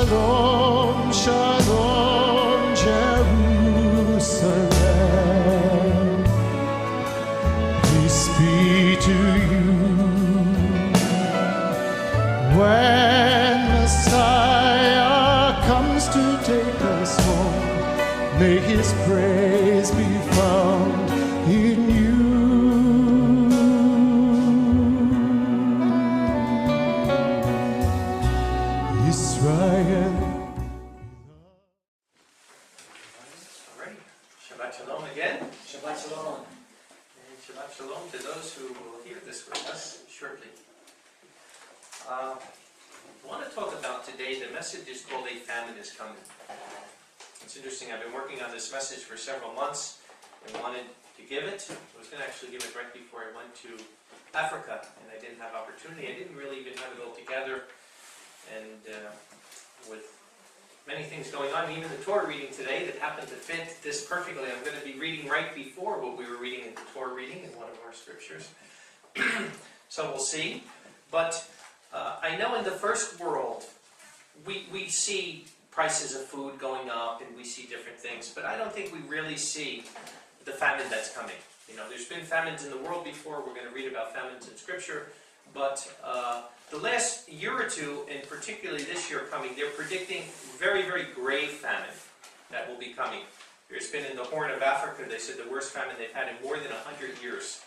Shalom, shalom, Jerusalem. Peace be to you. When Messiah comes to take us home, may his praise be found in you. Israel. Alright, Shabbat Shalom again. Shabbat Shalom. And Shabbat Shalom to those who will hear this with us shortly. I want to talk about today, the message is called A Famine is Coming. It's interesting, I've been working on this message for several months and wanted to give it. I was going to actually give it right before I went to Africa, and I didn't have opportunity. I didn't really even have it all together. And with many things going on, even the Torah reading today that happened to fit this perfectly. I'm going to be reading right before what we were reading in the Torah reading in one of our scriptures. So we'll see. But I know in the first world, we see prices of food going up and we see different things, but I don't think we really see the famine that's coming. You know, there's been famines in the world before. We're going to read about famines in Scripture. But the last year or two, and particularly this year coming, they're predicting very, very grave famine that will be coming. There's been in the Horn of Africa, they said the worst famine they've had in more than 100 years.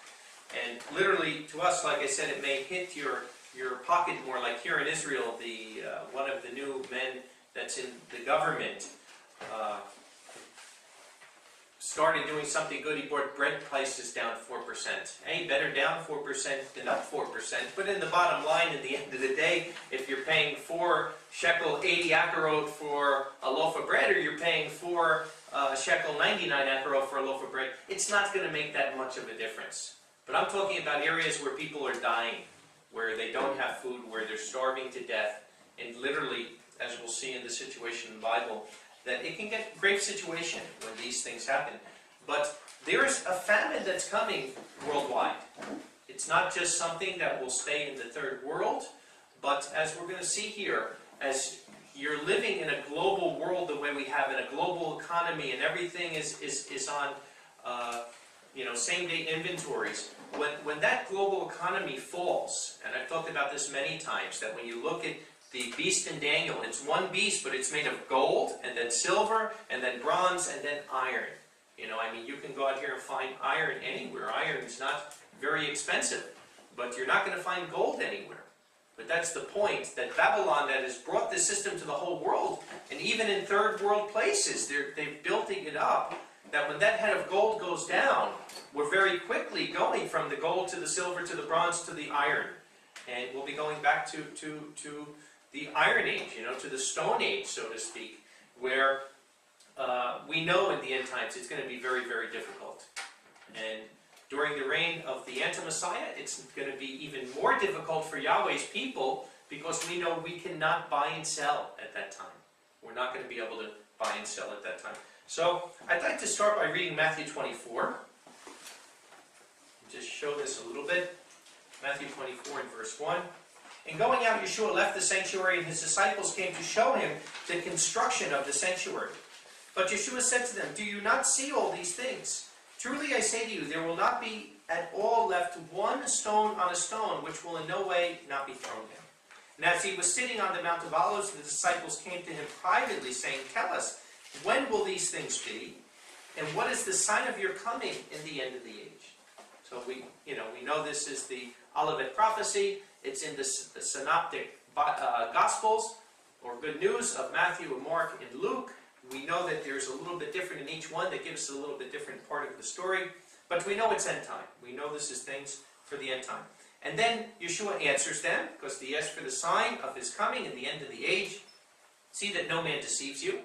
And literally, to us, like I said, it may hit your pocket more. Like here in Israel, the one of the new men that's in the government started doing something good. He brought bread prices down 4%. Hey, better down 4% than up 4%. But in the bottom line, at the end of the day, if you're paying 4 shekel 80 akarot for a loaf of bread, or you're paying 4 shekel 99 akarot for a loaf of bread, it's not going to make that much of a difference. But I'm talking about areas where people are dying, where they don't have food, where they're starving to death, and literally, as we'll see in the situation in the Bible, that it can get a grave situation when these things happen. But there's a famine that's coming worldwide. It's not just something that will stay in the third world, but as we're going to see here, as you're living in a global world the way we have, in a global economy, and everything is on same-day inventories, when that global economy falls, and I've talked about this many times, that when you look at the beast in Daniel, it's one beast, but it's made of gold, and then silver, and then bronze, and then iron. You know, I mean, you can go out here and find iron anywhere. Iron is not very expensive, but you're not going to find gold anywhere. But that's the point, that Babylon, that has brought this system to the whole world, and even in third world places, they're building it up, that when that head of gold goes down, we're very quickly going from the gold to the silver to the bronze to the iron. And we'll be going back to the Iron Age, to the Stone Age, so to speak, where we know in the end times it's going to be very, very difficult. And during the reign of the Anti-Messiah, it's going to be even more difficult for Yahweh's people, because we know we cannot buy and sell at that time. We're not going to be able to buy and sell at that time. So I'd like to start by reading Matthew 24. Just show this a little bit. Matthew 24 and verse 1. And going out, Yeshua left the sanctuary, and his disciples came to show him the construction of the sanctuary. But Yeshua said to them, "Do you not see all these things? Truly I say to you, there will not be at all left one stone on a stone, which will in no way not be thrown down." And as he was sitting on the Mount of Olives, the disciples came to him privately, saying, "Tell us, when will these things be? And what is the sign of your coming in the end of the age?" So we know this is the Olivet prophecy. It's in the synoptic Gospels, or Good News of Matthew and Mark and Luke. We know that there's a little bit different in each one that gives us a little bit different part of the story. But we know it's end time. We know this is things for the end time. And then Yeshua answers them, because they ask for the sign of his coming in the end of the age. See that no man deceives you.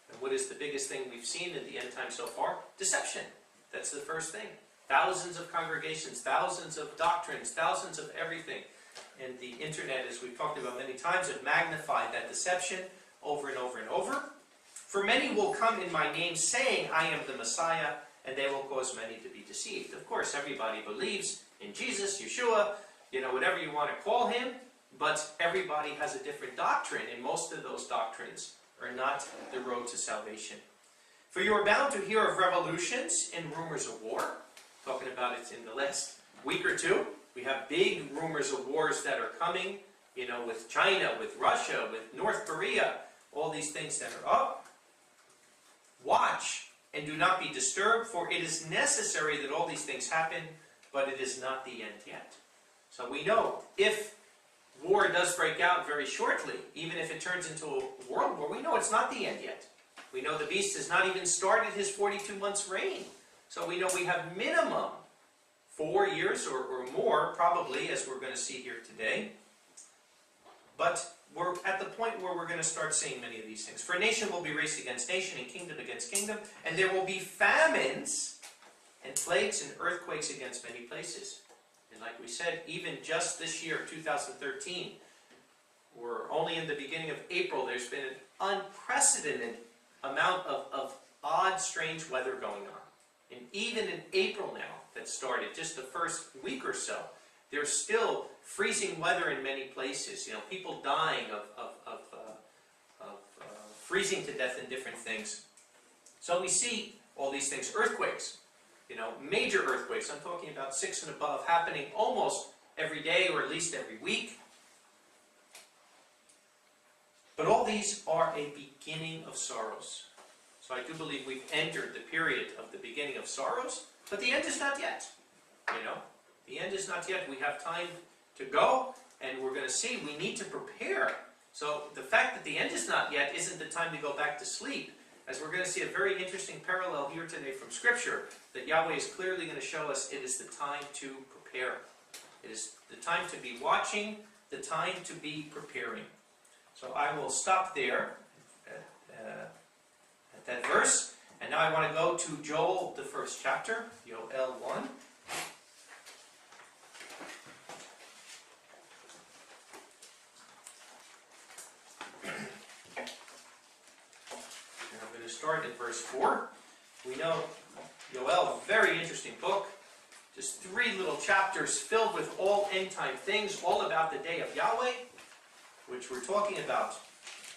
And what is the biggest thing we've seen in the end time so far? Deception. That's the first thing. Thousands of congregations, thousands of doctrines, thousands of everything. And the internet, as we've talked about many times, have magnified that deception over and over and over. For many will come in my name, saying, "I am the Messiah," and they will cause many to be deceived. Of course, everybody believes in Jesus, Yeshua, whatever you want to call him, but everybody has a different doctrine, and most of those doctrines are not the road to salvation. For you are bound to hear of revolutions and rumors of war. Talking about it in the last week or two. We have big rumors of wars that are coming, with China, with Russia, with North Korea, all these things that are up. Watch and do not be disturbed, for it is necessary that all these things happen, but it is not the end yet. So we know if war does break out very shortly, even if it turns into a world war, we know it's not the end yet. We know the beast has not even started his 42 months reign. So we know we have minimum 4 years or more, probably, as we're going to see here today. But we're at the point where we're going to start seeing many of these things. For nation will be raised against nation, and kingdom against kingdom, and there will be famines and plagues and earthquakes against many places. And like we said, even just this year, 2013, we're only in the beginning of April, there's been an unprecedented amount of odd, strange weather going on. And even in April now, that started just the first week or so, there's still freezing weather in many places. People dying of freezing to death in different things. So we see all these things. Earthquakes, major earthquakes. I'm talking about 6 and above, happening almost every day or at least every week. But all these are a beginning of sorrows. So I do believe we've entered the period of the beginning of sorrows, but the end is not yet. The end is not yet. We have time to go, and we're going to see we need to prepare. So the fact that the end is not yet isn't the time to go back to sleep, as we're going to see a very interesting parallel here today from Scripture, that Yahweh is clearly going to show us it is the time to prepare. It is the time to be watching, the time to be preparing. So I will stop there at that verse. And now I want to go to Joel, the first chapter, Joel 1. And I'm going to start at verse 4. We know Joel, very interesting book. Just 3 little chapters filled with all end-time things, all about the day of Yahweh, which we're talking about.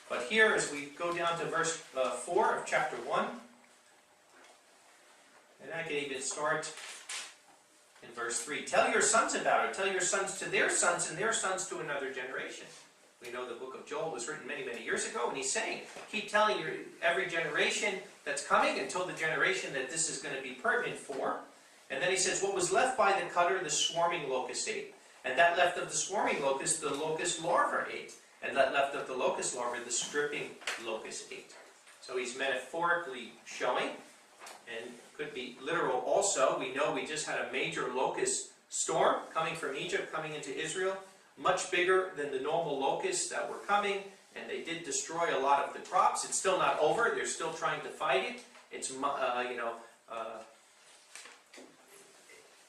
But here, as we go down to verse 4 of chapter 1, and I can even start in verse 3. Tell your sons about it. Tell your sons to their sons, and their sons to another generation. We know the book of Joel was written many, many years ago, and he's saying, keep telling every generation that's coming until the generation that this is going to be pertinent for. And then he says, what was left by the cutter, the swarming locust ate. And that left of the swarming locust, the locust larva ate. And that left of the locust larva, the stripping locust ate. So he's metaphorically showing, and could be literal also. We know we just had a major locust storm coming from Egypt, coming into Israel. Much bigger than the normal locusts that were coming. And they did destroy a lot of the crops. It's still not over. They're still trying to fight it. It's,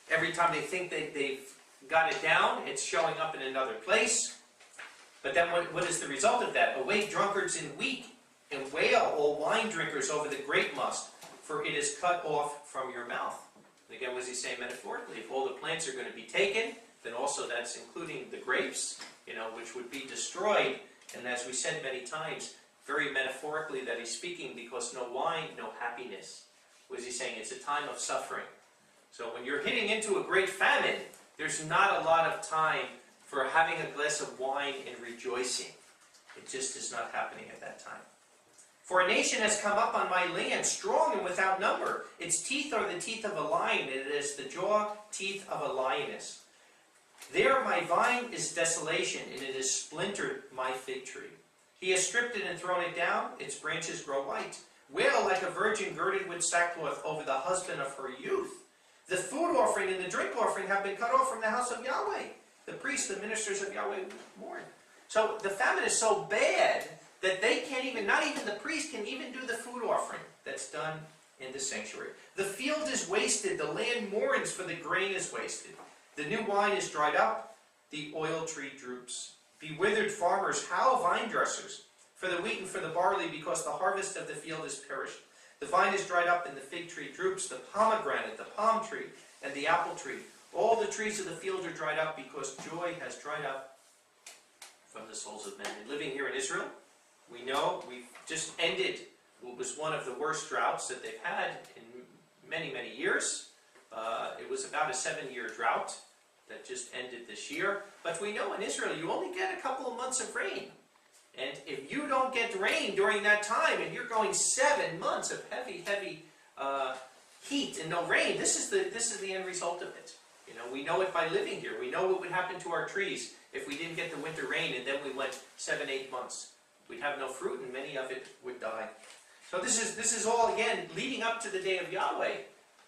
every time they think they've got it down, it's showing up in another place. But then what is the result of that? Awake drunkards and weak, and wail, all wine drinkers, over the grape must, for it is cut off from your mouth. And again, what does he say metaphorically? If all the plants are going to be taken, then also that's including the grapes, which would be destroyed. And as we said many times, very metaphorically that he's speaking, because no wine, no happiness. What is he saying? It's a time of suffering. So when you're hitting into a great famine, there's not a lot of time for having a glass of wine and rejoicing. It just is not happening at that time. For a nation has come up on my land, strong and without number. Its teeth are the teeth of a lion, and it is the jaw teeth of a lioness. There my vine is desolation, and it has splintered my fig tree. He has stripped it and thrown it down, its branches grow white. Wail like a virgin girded with sackcloth over the husband of her youth. The food offering and the drink offering have been cut off from the house of Yahweh. The priests, the ministers of Yahweh mourn. So the famine is so bad that they can't even, not even the priest can even do the food offering that's done in the sanctuary. The field is wasted, the land mourns, for the grain is wasted. The new wine is dried up, the oil tree droops. Be withered farmers, howl vine dressers, for the wheat and for the barley, because the harvest of the field is perished. The vine is dried up and the fig tree droops, the pomegranate, the palm tree, and the apple tree. All the trees of the field are dried up, because joy has dried up from the souls of men. And living here in Israel, we know we've just ended what was one of the worst droughts that they've had in many, many years. It was about a 7-year drought that just ended this year. But we know in Israel you only get a couple of months of rain. And if you don't get rain during that time, and you're going 7 months of heavy, heavy heat and no rain, this is the end result of it. You know, we know it by living here. We know what would happen to our trees if we didn't get the winter rain and then we went 7, 8 months. We'd have no fruit and many of it would die. So this is all, again, leading up to the day of Yahweh,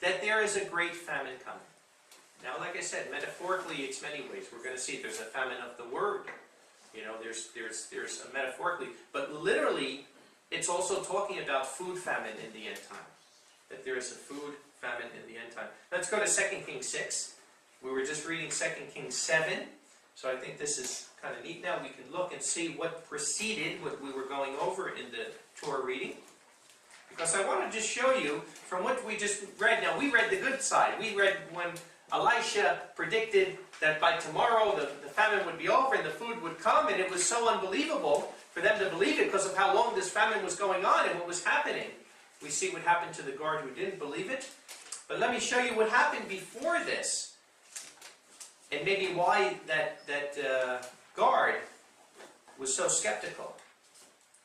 that there is a great famine coming. Now, like I said, metaphorically, it's many ways. We're going to see there's a famine of the word. You know, there's a metaphorically, but literally, it's also talking about food famine in the end time. That there is a food famine in the end time. Let's go to 2 Kings 6. We were just reading 2 Kings 7. So I think this is kind of neat. Now we can look and see what preceded what we were going over in the Torah reading. Because I want to just show you from what we just read. Now we read the good side. We read when Elisha predicted that by tomorrow the famine would be over and the food would come, and it was so unbelievable for them to believe it because of how long this famine was going on and what was happening. We see what happened to the guard who didn't believe it. But let me show you what happened before this, and maybe why that guard was so skeptical.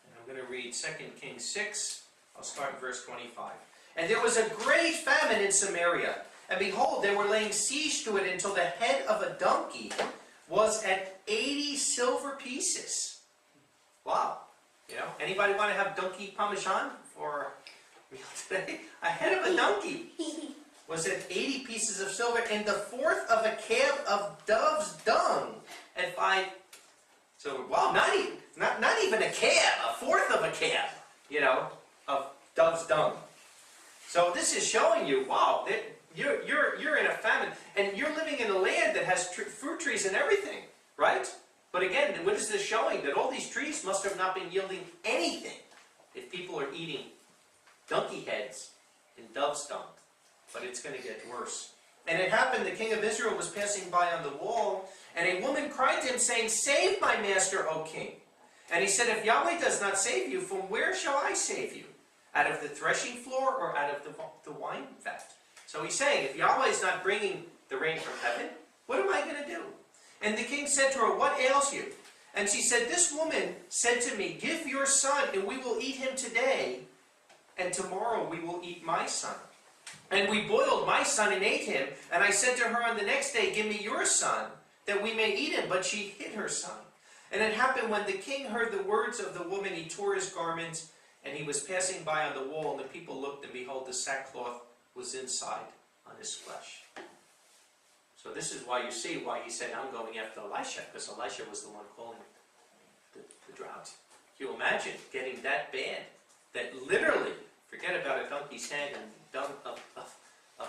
And I'm going to read 2 Kings 6. I'll start in verse 25. And there was a great famine in Samaria, and behold, they were laying siege to it until the head of a donkey was at 80 silver pieces. Wow. You know, anybody want to have donkey parmesan for meal today? A head of a donkey was at 80 pieces of silver, and the fourth of a cab of dove's dung at 5. So, wow, not even a cab, a fourth of a cab, you know, of dove's dung. So this is showing you, wow, you're in a famine, and you're living in a land that has fruit trees and everything, right? But again, what is this showing? That all these trees must have not been yielding anything if people are eating donkey heads and dove's dung. But it's going to get worse. And it happened, the king of Israel was passing by on the wall, and a woman cried to him, saying, "Save my master, O king." And he said, "If Yahweh does not save you, from where shall I save you? Out of the threshing floor or out of the wine vat?" So he's saying, if Yahweh is not bringing the rain from heaven, what am I going to do? And the king said to her, "What ails you?" And she said, "This woman said to me, 'Give your son, and we will eat him today, and tomorrow we will eat my son.' And we boiled my son and ate him. And I said to her on the next day, 'Give me your son, that we may eat him.' But she hid her son. And it happened when the king heard the words of the woman, he tore his garments, and he was passing by on the wall. And the people looked, and behold, the sackcloth was inside on his flesh." So this is why you see why he said, "I'm going after Elisha," because Elisha was the one calling the drought. Can you imagine getting that bad? That literally, forget about a donkey's head and dung of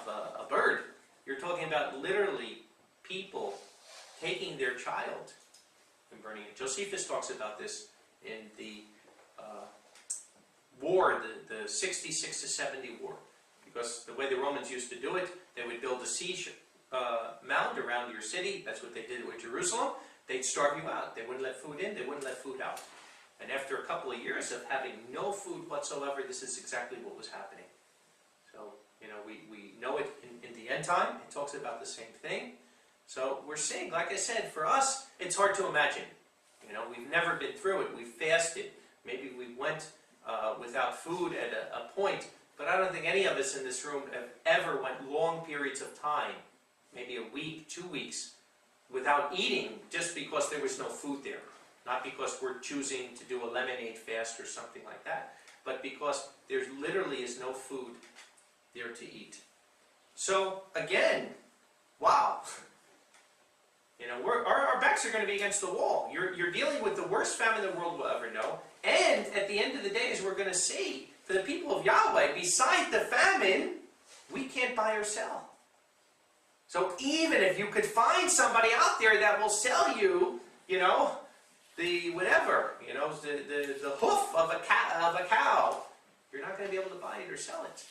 a bird. You're talking about literally people taking their child and burning it. Josephus talks about this in the war, the 66 to 70 war. Because the way the Romans used to do it, they would build a siege mound around your city. That's what they did with Jerusalem. They'd starve you out. They wouldn't let food in, they wouldn't let food out. And after a couple of years of having no food whatsoever, this is exactly what was happening. So, you know, we know it in the end time. It talks about the same thing. So we're seeing, like I said, for us, it's hard to imagine. You know, we've never been through it. We fasted. Maybe we went without food at a point. But I don't think any of us in this room have ever went long periods of time, maybe a week, 2 weeks, without eating just because there was no food there. Not because we're choosing to do a lemonade fast or something like that, but because there literally is no food there to eat. So, again, wow. You know, our backs are going to be against the wall. You're dealing with the worst famine the world will ever know. And at the end of the day, as we're going to see, for the people of Yahweh, beside the famine, we can't buy or sell. So even if you could find somebody out there that will sell you, you know, the whatever, you know, the hoof of a cow, you're not going to be able to buy it or sell it.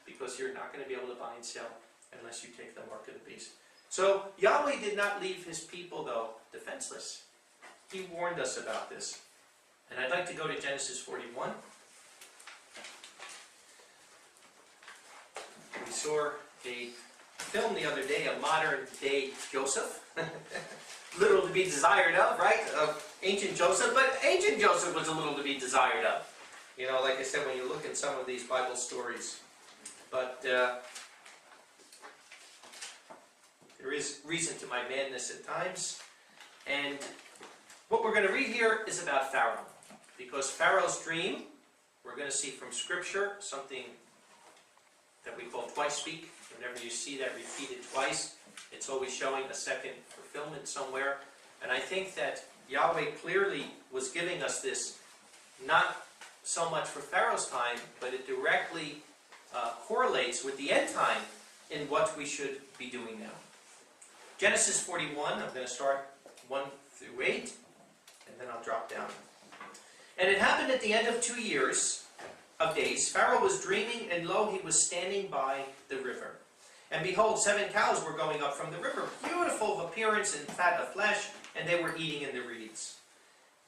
Because you're not going to be able to buy and sell unless you take the mark of the beast. So Yahweh did not leave his people, though, defenseless. he warned us about this. And I'd like to go to Genesis 41. We saw a film the other day, a modern day Joseph. Little to be desired of, right? Of ancient Joseph, but ancient Joseph was a little to be desired of. You know, like I said, when you look at some of these Bible stories. But there is reason to my madness at times. And what we're going to read here is about Pharaoh. Because Pharaoh's dream, we're going to see from Scripture, something that we call twice speak. Whenever you see that repeated twice, it's always showing a second fulfillment somewhere. And I think that Yahweh clearly was giving us this, not so much for Pharaoh's time, but it directly correlates with the end time in what we should be doing now. Genesis 41, I'm going to start 1 through 8, and then I'll drop down. And it happened at the end of 2 years of days, Pharaoh was dreaming, and lo, he was standing by the river. And behold, 7 cows were going up from the river, beautiful of appearance and fat of flesh, and they were eating in the reeds.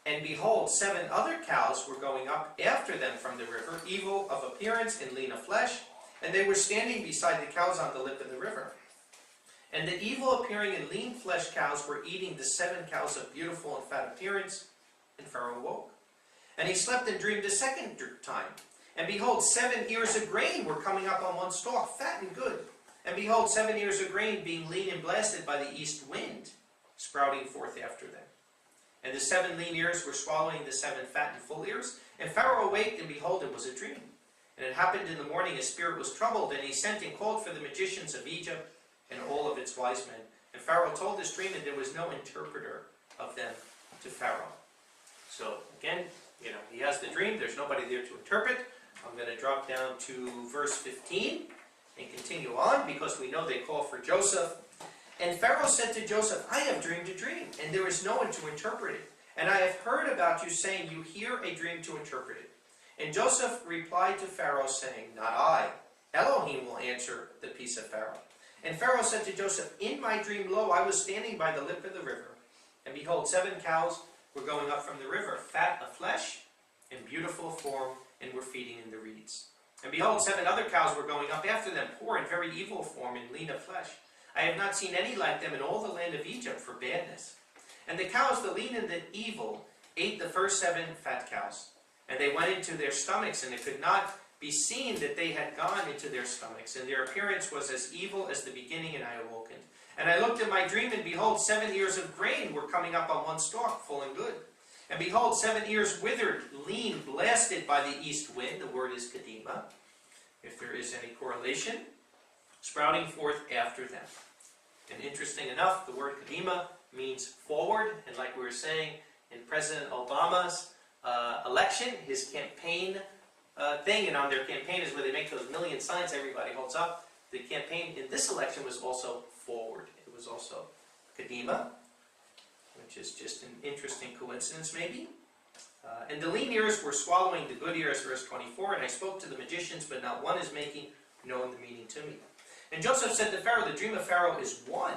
And behold, 7 other cows were going up after them from the river, evil of appearance and lean of flesh, and they were standing beside the cows on the lip of the river. And the evil appearing and lean flesh cows were eating the 7 cows of beautiful and fat appearance, and Pharaoh awoke. And he slept and dreamed a second time. And behold, 7 ears of grain were coming up on one stalk, fat and good. And behold, 7 ears of grain being lean and blasted by the east wind, sprouting forth after them. And the 7 lean ears were swallowing the 7 fat and full ears. And Pharaoh awaked, and behold, it was a dream. And it happened in the morning, his spirit was troubled, and he sent and called for the magicians of Egypt and all of its wise men. And Pharaoh told this dream, and there was no interpreter of them to Pharaoh. So again, you know, he has the dream, there's nobody there to interpret. I'm going to drop down to verse 15 and continue on, because we know they call for Joseph. And Pharaoh said to Joseph, I have dreamed a dream, and there is no one to interpret it. And I have heard about you, saying, you hear a dream to interpret it. And Joseph replied to Pharaoh, saying, not I. Elohim will answer the peace of Pharaoh. And Pharaoh said to Joseph, in my dream, lo, I was standing by the lip of the river. And behold, 7 cows were going up from the river, fat of flesh and beautiful of form, and were feeding in the reeds. And behold, 7 other cows were going up after them, poor and very evil of form and lean of flesh. I have not seen any like them in all the land of Egypt for badness. And the cows, the lean and the evil, ate the first 7 fat cows. And they went into their stomachs, and it could not be seen that they had gone into their stomachs. And their appearance was as evil as the beginning, and I awoken. And I looked in my dream, and behold, 7 ears of grain were coming up on one stalk, full and good. And behold, 7 ears withered, lean, blasted by the east wind. The word is kadima, if there is any correlation, sprouting forth after them. And interesting enough, the word kadima means forward. And like we were saying, in President Obama's election, his campaign thing, and on their campaign is where they make those million signs everybody holds up. The campaign in this election was also forward. It was also kadima, which is just an interesting coincidence maybe. And the lean ears were swallowing the good ears, verse 24, and I spoke to the magicians, but not one is making known the meaning to me. And Joseph said to Pharaoh, the dream of Pharaoh is one.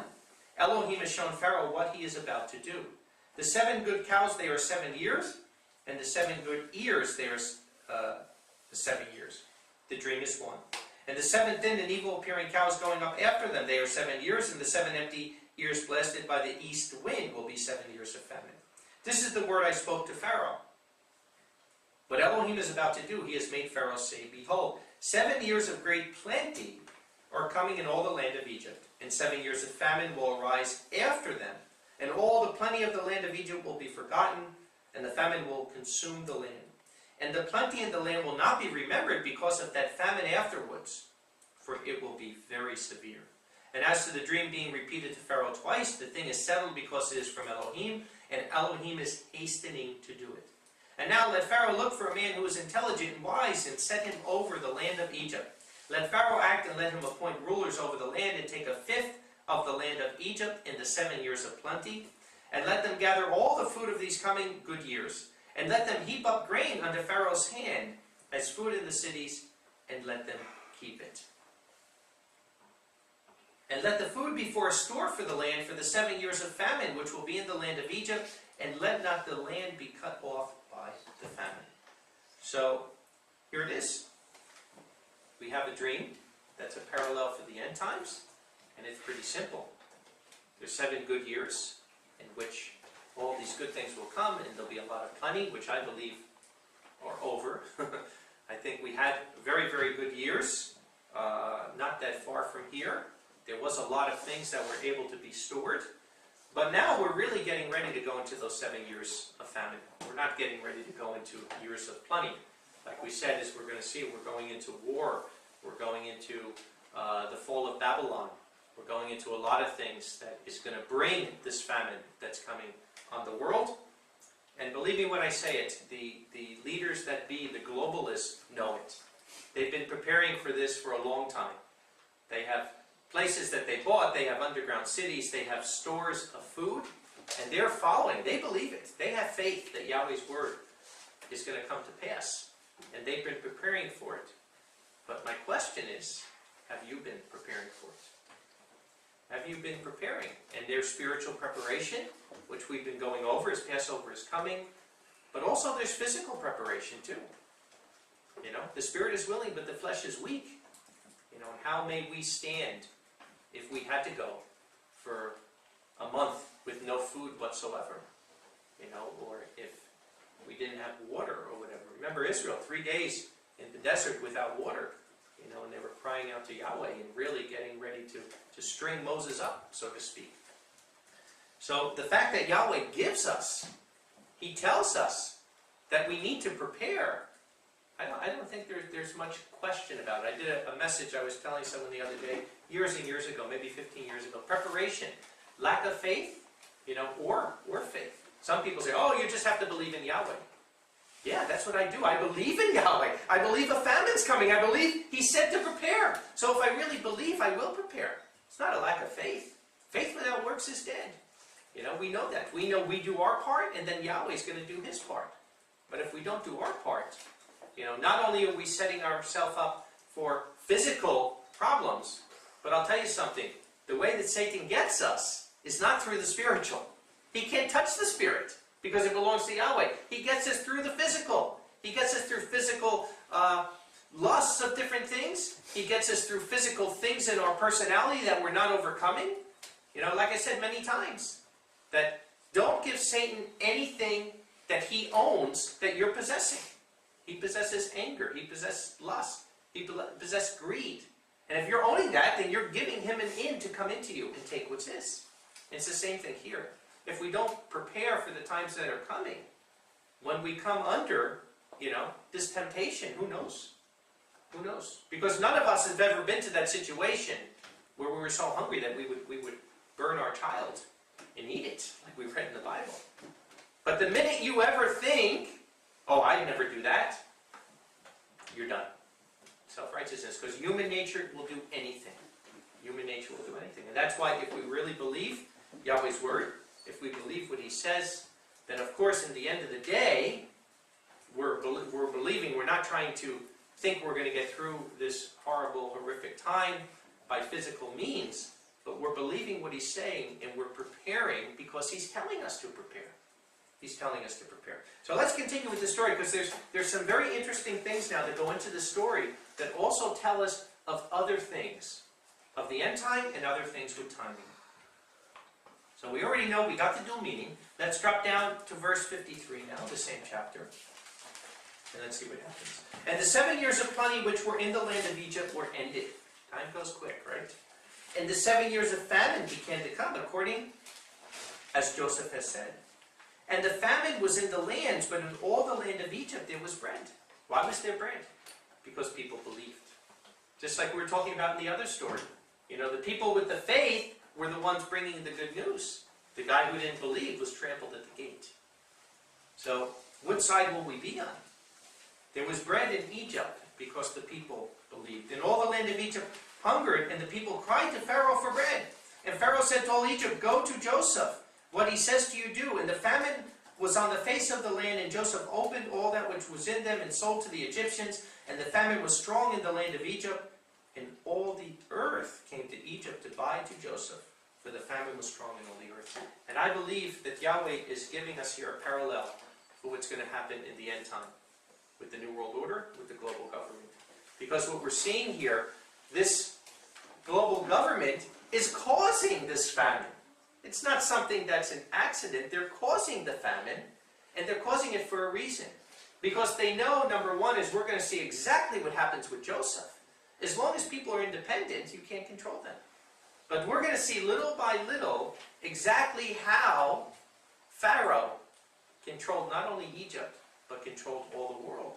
Elohim has shown Pharaoh what he is about to do. The 7 good cows, they are 7 years, and the 7 good ears, they are the 7 years. The dream is one. And the 7 thin and evil appearing cows going up after them, they are 7 years, and the 7 empty ears blasted by the east wind will be 7 years of famine. This is the word I spoke to Pharaoh. What Elohim is about to do, he has made Pharaoh say, behold, 7 years of great plenty are coming in all the land of Egypt, and 7 years of famine will arise after them, and all the plenty of the land of Egypt will be forgotten, and the famine will consume the land. And the plenty in the land will not be remembered because of that famine afterwards, for it will be very severe. And as to the dream being repeated to Pharaoh twice, the thing is settled because it is from Elohim, and Elohim is hastening to do it. And now let Pharaoh look for a man who is intelligent and wise, and set him over the land of Egypt. Let Pharaoh act, and let him appoint rulers over the land, and take 1/5 of the land of Egypt in the 7 years of plenty. And let them gather all the food of these coming good years. And let them heap up grain under Pharaoh's hand as food in the cities, and let them keep it. And let the food be for a store for the land for the 7 years of famine, which will be in the land of Egypt, and let not the land be cut off by the famine. So, here it is. We have a dream that's a parallel for the end times, and it's pretty simple. There's 7 good years in which all these good things will come, and there'll be a lot of plenty, which I believe are over. I think we had very, very good years, not that far from here. There was a lot of things that were able to be stored. But now we're really getting ready to go into those 7 years of famine. We're not getting ready to go into years of plenty. Like we said, as we're going to see, we're going into war. We're going into the fall of Babylon. We're going into a lot of things that is going to bring this famine that's coming on the world. And believe me when I say it, the leaders that be, the globalists, know it. They've been preparing for this for a long time. They have places that they bought, they have underground cities, they have stores of food, and they're following. They believe it. They have faith that Yahweh's word is going to come to pass. And they've been preparing for it. But my question is, have you been preparing for it? Have you been preparing? And there's spiritual preparation, which we've been going over as Passover is coming. But also there's physical preparation too. You know, the spirit is willing, but the flesh is weak. You know, and how may we stand if we had to go for a month with no food whatsoever? You know, or if we didn't have water or whatever. Remember Israel, 3 days in the desert without water. You know, and they were crying out to Yahweh and really getting ready to string Moses up, so to speak. So the fact that Yahweh gives us, He tells us that we need to prepare. I don't think there's much question about it. I did a message I was telling someone the other day, years and years ago, maybe 15 years ago. Preparation, lack of faith, you know, or faith. Some people say, oh, you just have to believe in Yahweh. Yeah, that's what I do. I believe in Yahweh. I believe a famine's coming. I believe He said to prepare. So if I really believe, I will prepare. It's not a lack of faith. Faith without works is dead. You know, we know that. We know we do our part, and then Yahweh's going to do His part. But if we don't do our part, you know, not only are we setting ourselves up for physical problems, but I'll tell you something. The way that Satan gets us is not through the spiritual. He can't touch the spirit, because it belongs to Yahweh. He gets us through the physical. He gets us through physical lusts of different things. He gets us through physical things in our personality that we're not overcoming. You know, like I said many times, that don't give Satan anything that he owns that you're possessing. He possesses anger. He possesses lust. He possesses greed. And if you're owning that, then you're giving him an in to come into you and take what's his. It's the same thing here. If we don't prepare for the times that are coming, when we come under, you know, this temptation, who knows? Who knows? Because none of us have ever been to that situation where we were so hungry that we would burn our child and eat it, like we read in the Bible. But the minute you ever think, oh, I'd never do that, you're done. Self-righteousness, because human nature will do anything. Human nature will do anything. And that's why if we really believe Yahweh's word, if we believe what He says, then of course in the end of the day, we're believing, we're not trying to think we're going to get through this horrible, horrific time by physical means, but we're believing what He's saying, and we're preparing because He's telling us to prepare. He's telling us to prepare. So let's continue with the story, because there's some very interesting things now that go into the story that also tell us of other things, of the end time and other things with timing. So we already know we got the dual meaning. Let's drop down to verse 53 now, the same chapter. And let's see what happens. And the 7 years of plenty which were in the land of Egypt were ended. Time goes quick, right? And the 7 years of famine began to come, according as Joseph has said. And the famine was in the lands, but in all the land of Egypt there was bread. Why was there bread? Because people believed. Just like we were talking about in the other story. You know, the people with the faith were the ones bringing the good news. The guy who didn't believe was trampled at the gate. So, what side will we be on? There was bread in Egypt because the people believed. And all the land of Egypt hungered, and the people cried to Pharaoh for bread. And Pharaoh said to all Egypt, go to Joseph. What he says to you do. And the famine was on the face of the land, and Joseph opened all that which was in them and sold to the Egyptians. And the famine was strong in the land of Egypt, and all the earth came to Egypt to buy to Joseph for the famine was strong in all the earth. And I believe that Yahweh is giving us here a parallel for what's going to happen in the end time with the New World Order, with the global government. Because what we're seeing here, this global government is causing this famine. It's not something that's an accident. They're causing the famine, and they're causing it for a reason. Because they know, number one, is we're going to see exactly what happens with Joseph. As long as people are independent, you can't control them. But we're going to see little by little exactly how Pharaoh controlled not only Egypt, but controlled all the world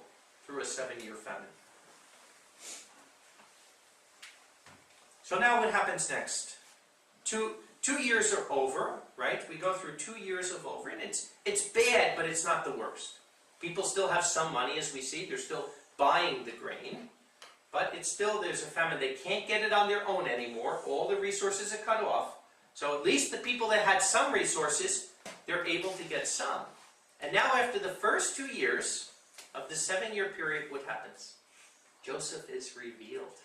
through a 7-year famine. So now what happens next? Two years are over, right? We go through 2 years of over, and it's bad, but it's not the worst. People still have some money, as we see. They're still buying the grain. But it's still, there's a famine. They can't get it on their own anymore. All the resources are cut off. So at least the people that had some resources, they're able to get some. And now after the first 2 years of the 7-year period, what happens? Joseph is revealed.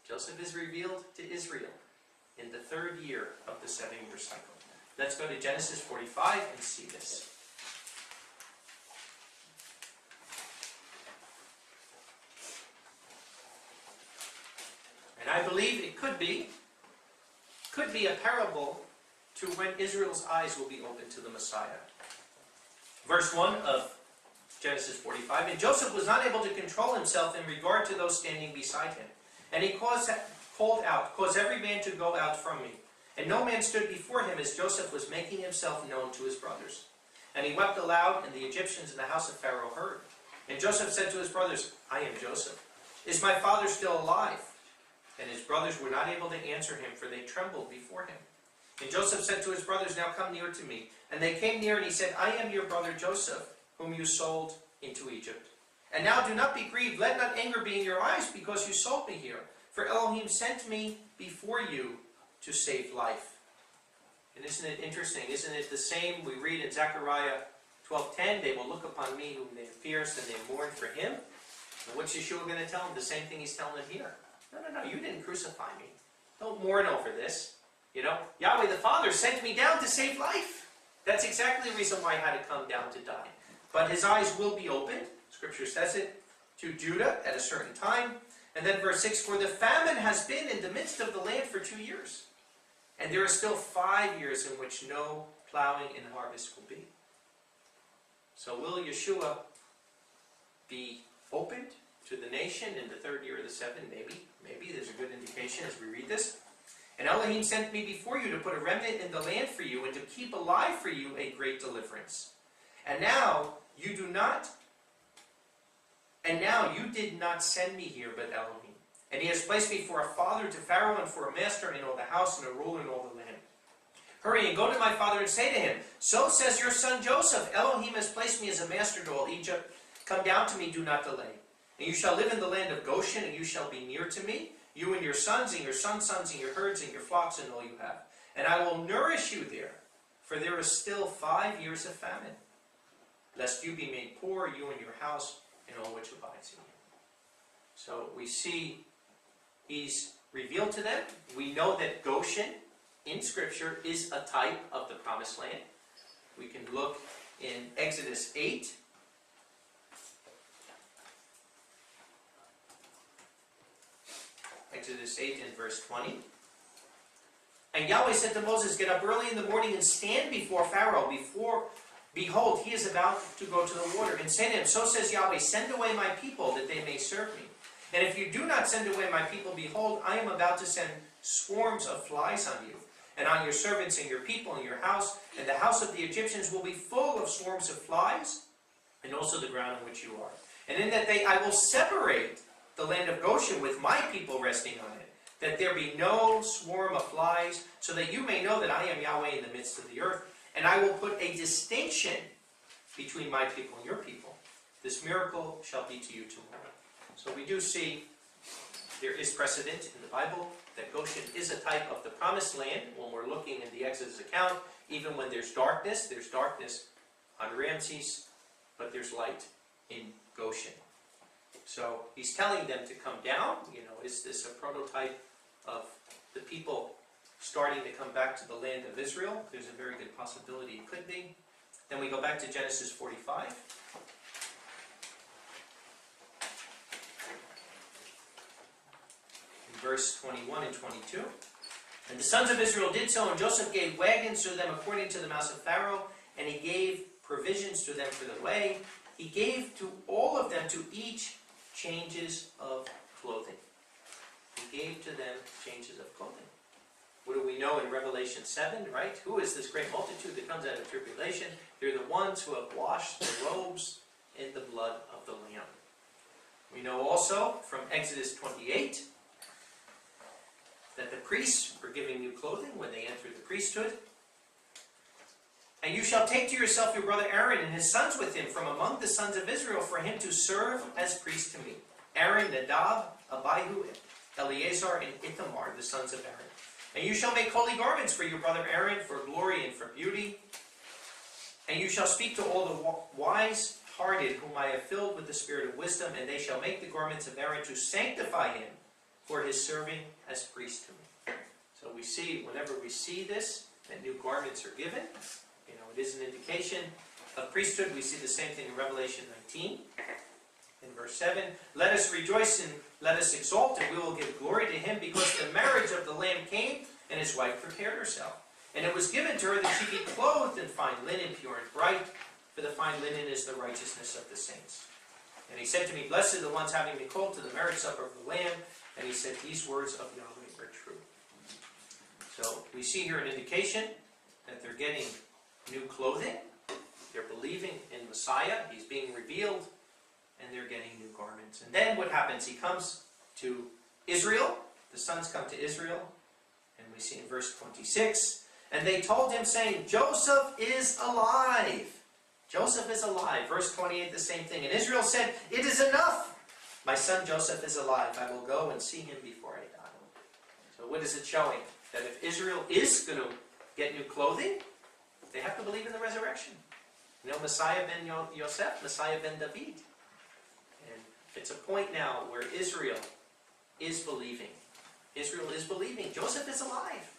Joseph is revealed to Israel in the 3rd year of the 7-year cycle. Let's go to Genesis 45 and see this. And I believe it could be a parable to when Israel's eyes will be opened to the Messiah. Verse 1 of Genesis 45, and Joseph was not able to control himself in regard to those standing beside him. And he called out, cause every man to go out from me. And no man stood before him as Joseph was making himself known to his brothers. And he wept aloud, and the Egyptians in the house of Pharaoh heard. And Joseph said to his brothers, I am Joseph. Is my father still alive? And his brothers were not able to answer him, for they trembled before him. And Joseph said to his brothers, now come near to me. And they came near, and he said, I am your brother Joseph, whom you sold into Egypt. And now do not be grieved, let not anger be in your eyes, because you sold me here. For Elohim sent me before you to save life. And isn't it interesting? Isn't it the same we read in Zechariah 12:10? They will look upon me whom they have pierced, and they mourn for him. And what's Yeshua going to tell them? The same thing he's telling them here. No, you didn't crucify me. Don't mourn over this. You know, Yahweh the Father sent me down to save life. That's exactly the reason why I had to come down to die. But his eyes will be opened. Scripture says it to Judah at a certain time. And then verse 6, for the famine has been in the midst of the land for 2 years. And there are still 5 years in which no plowing and harvest will be. So will Yeshua be opened to the nation in the 3rd year of the 7? Maybe there's a good indication as we read this. And Elohim sent me before you to put a remnant in the land for you and to keep alive for you a great deliverance. And now you did not send me here, but Elohim. And he has placed me for a father to Pharaoh and for a master in all the house and a ruler in all the land. Hurry and go to my father and say to him, so says your son Joseph, Elohim has placed me as a master to all Egypt. Come down to me, do not delay. And you shall live in the land of Goshen, and you shall be near to me, you and your sons and your sons' sons and your herds and your flocks and all you have. And I will nourish you there, for there is still 5 years of famine, lest you be made poor, you and your house, and all which abides in you. So we see he's revealed to them. We know that Goshen in Scripture is a type of the Promised Land. We can look in Exodus 8. Exodus 8 and verse 20. And Yahweh said to Moses, get up early in the morning and stand before Pharaoh. Behold, he is about to go to the water. And say to him, so says Yahweh, send away my people that they may serve me. And if you do not send away my people, behold, I am about to send swarms of flies on you, and on your servants and your people and your house. And the house of the Egyptians will be full of swarms of flies, and also the ground on which you are. And in that day I will separate the land of Goshen with my people resting on it, that there be no swarm of flies, so that you may know that I am Yahweh in the midst of the earth. And I will put a distinction between my people and your people. This miracle shall be to you tomorrow. So we do see there is precedent in the Bible that Goshen is a type of the Promised Land. When we're looking in the Exodus account, even when there's darkness on Ramses, but there's light in Goshen. So he's telling them to come down. You know, is this a prototype of the people starting to come back to the land of Israel. There's a very good possibility it could be. Then we go back to Genesis 45. In verse 21 and 22. And the sons of Israel did so, and Joseph gave wagons to them according to the mouth of Pharaoh, and he gave provisions to them for the way. He gave to all of them, to each, changes of clothing. He gave to them changes of clothing. What do we know in Revelation 7, right? Who is this great multitude that comes out of tribulation? They're the ones who have washed their robes in the blood of the Lamb. We know also from Exodus 28 that the priests were given new clothing when they entered the priesthood. And you shall take to yourself your brother Aaron and his sons with him from among the sons of Israel, for him to serve as priest to me. Aaron, Nadab, Abihu, Eleazar, and Ithamar, the sons of Aaron. And you shall make holy garments for your brother Aaron, for glory and for beauty. And you shall speak to all the wise-hearted, whom I have filled with the spirit of wisdom, and they shall make the garments of Aaron to sanctify him for his serving as priest to me. So we see, whenever we see this, that new garments are given. You know, it is an indication of priesthood. We see the same thing in Revelation 19. In verse 7, let us rejoice and let us exalt, and we will give glory to him, because the marriage of the Lamb came, and his wife prepared herself. And it was given to her that she be clothed in fine linen, pure and bright, for the fine linen is the righteousness of the saints. And he said to me, blessed are the ones having been called to the marriage supper of the Lamb. And he said, these words of Yahweh are true. So we see here an indication that they're getting new clothing. They're believing in Messiah. He's being revealed. And they're getting new garments. And then what happens? He comes to Israel. The sons come to Israel. And we see in verse 26, and they told him, saying, Joseph is alive. Joseph is alive. Verse 28, the same thing. And Israel said, it is enough. My son Joseph is alive. I will go and see him before I die. So what is it showing? That if Israel is going to get new clothing, they have to believe in the resurrection. You know, Messiah ben Yosef, Messiah ben David. And it's a point now where Israel is believing. Israel is believing. Joseph is alive.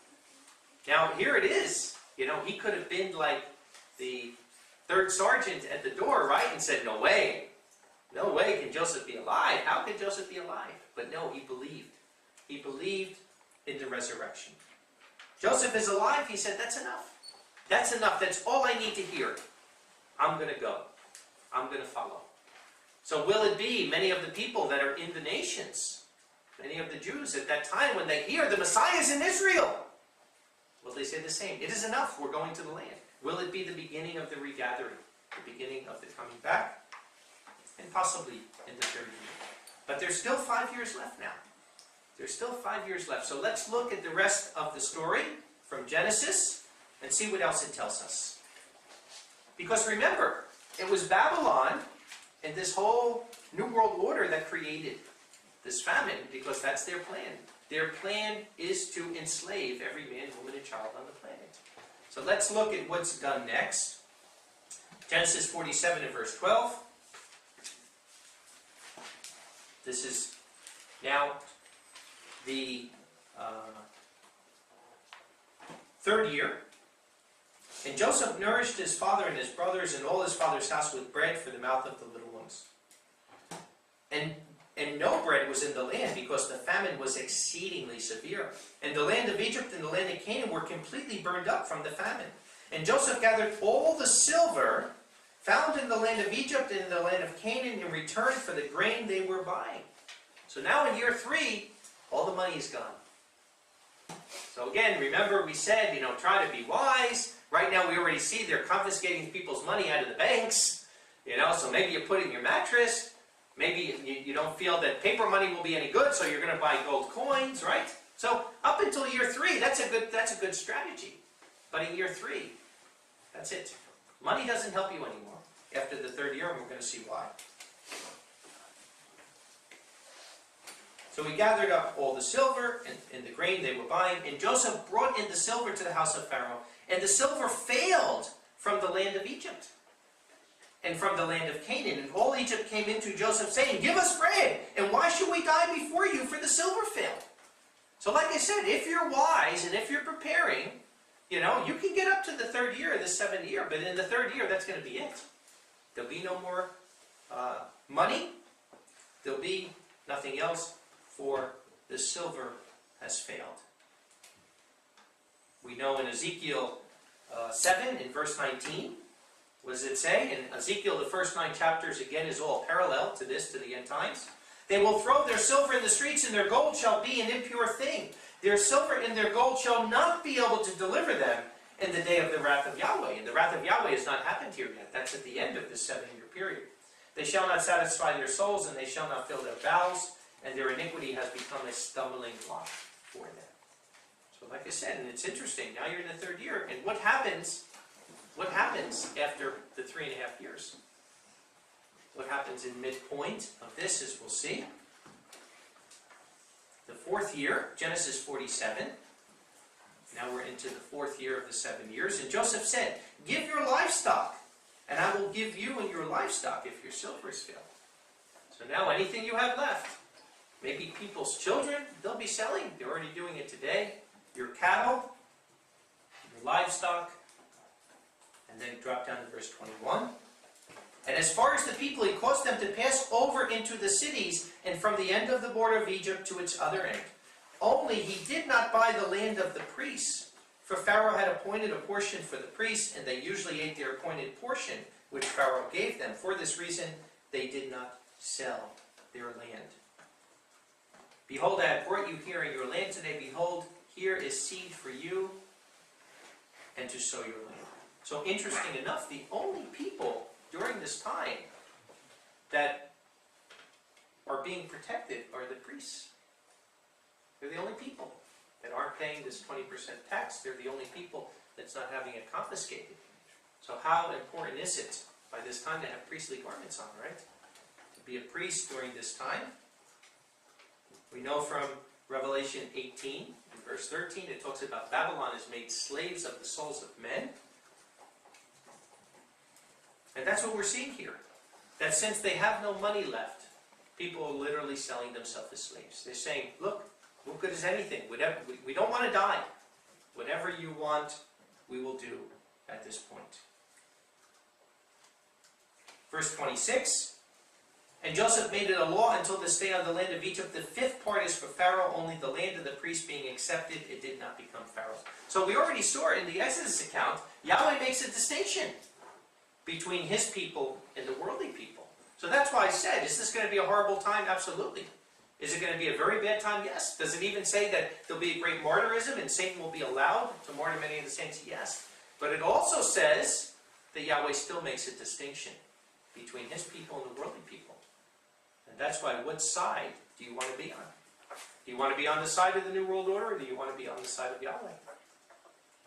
Now, here it is. You know, he could have been like the third sergeant at the door, right? And said, no way. No way can Joseph be alive. How can Joseph be alive? But no, he believed. He believed in the resurrection. Joseph is alive. He said, that's enough. That's enough. That's all I need to hear. I'm going to go. I'm going to follow. So will it be many of the people that are in the nations, many of the Jews at that time, when they hear the Messiah is in Israel, will they say the same? It is enough. We're going to the land. Will it be the beginning of the regathering, the beginning of the coming back? And possibly in the third year. But there's still 5 years left now. There's still 5 years left. So let's look at the rest of the story from Genesis and see what else it tells us. Because remember, it was Babylon and this whole New World Order that created this famine, because that's their plan. Their plan is to enslave every man, woman, and child on the planet. So let's look at what's done next. Genesis 47 and verse 12. This is now the third year. And Joseph nourished his father and his brothers and all his father's house with bread for the mouth of the little ones. And no bread was in the land, because the famine was exceedingly severe. And the land of Egypt and the land of Canaan were completely burned up from the famine. And Joseph gathered all the silver found in the land of Egypt and in the land of Canaan in return for the grain they were buying. So now in year 3, all the money is gone. So again, remember we said, you know, try to be wise. Right now we already see they're confiscating people's money out of the banks. You know, so maybe you put it in your mattress. Maybe you don't feel that paper money will be any good, so you're going to buy gold coins, right? So up until year 3, that's a good strategy. But in year 3, that's it. Money doesn't help you anymore. After the third year, and we're going to see why. So we gathered up all the silver and the grain they were buying, and Joseph brought in the silver to the house of Pharaoh. And the silver failed from the land of Egypt and from the land of Canaan. And all Egypt came into Joseph, saying, give us bread, and why should we die before you, for the silver failed? So like I said, if you're wise and if you're preparing, you know, you can get up to the 3rd year or the 7th year, but in the 3rd year, that's going to be it. There'll be no more money. There'll be nothing else, for the silver has failed. We know in Ezekiel 7, in verse 19, what does it say? In Ezekiel, the first 9 chapters, again, is all parallel to this, to the end times. They will throw their silver in the streets, and their gold shall be an impure thing. Their silver and their gold shall not be able to deliver them in the day of the wrath of Yahweh. And the wrath of Yahweh has not happened here yet. That's at the end of this 7-year period. They shall not satisfy their souls, and they shall not fill their bowels, and their iniquity has become a stumbling block for them. So like I said, and it's interesting, now you're in the 3rd year, and what happens after the 3.5 years? What happens in midpoint of this, as we'll see. The 4th year, Genesis 47. Now we're into the 4th year of the 7 years. And Joseph said, give your livestock, and I will give you and your livestock if your silver is filled. So now anything you have left, maybe people's children, they'll be selling. They're already doing it today. Your cattle, your livestock, and then drop down to verse 21. And as far as the people, he caused them to pass over into the cities, and from the end of the border of Egypt to its other end. Only he did not buy the land of the priests, for Pharaoh had appointed a portion for the priests, and they usually ate their appointed portion, which Pharaoh gave them. For this reason, they did not sell their land. Behold, I have brought you here in your land today. Behold, here is seed for you, and to sow your land. So interesting enough, the only people during this time that are being protected are the priests. They're the only people that aren't paying this 20% tax. They're the only people that's not having it confiscated. So how important is it by this time to have priestly garments on, right? To be a priest during this time. We know from Revelation 18, in verse 13, it talks about Babylon is made slaves of the souls of men. And that's what we're seeing here. That since they have no money left, people are literally selling themselves as slaves. They're saying, look, what good is anything? We don't want to die. Whatever you want, we will do at this point. Verse 26, and Joseph made it a law until this day on the land of Egypt. The 5th part is for Pharaoh, only the land of the priest being accepted, it did not become Pharaoh's. So we already saw in the Exodus account, Yahweh makes a distinction between his people and the worldly people. So that's why I said, is this going to be a horrible time? Absolutely. Is it going to be a very bad time? Yes. Does it even say that there'll be a great martyrism and Satan will be allowed to martyr many of the saints? Yes. But it also says that Yahweh still makes a distinction between his people and the worldly people. And that's why, what side do you want to be on? Do you want to be on the side of the New World Order, or do you want to be on the side of Yahweh?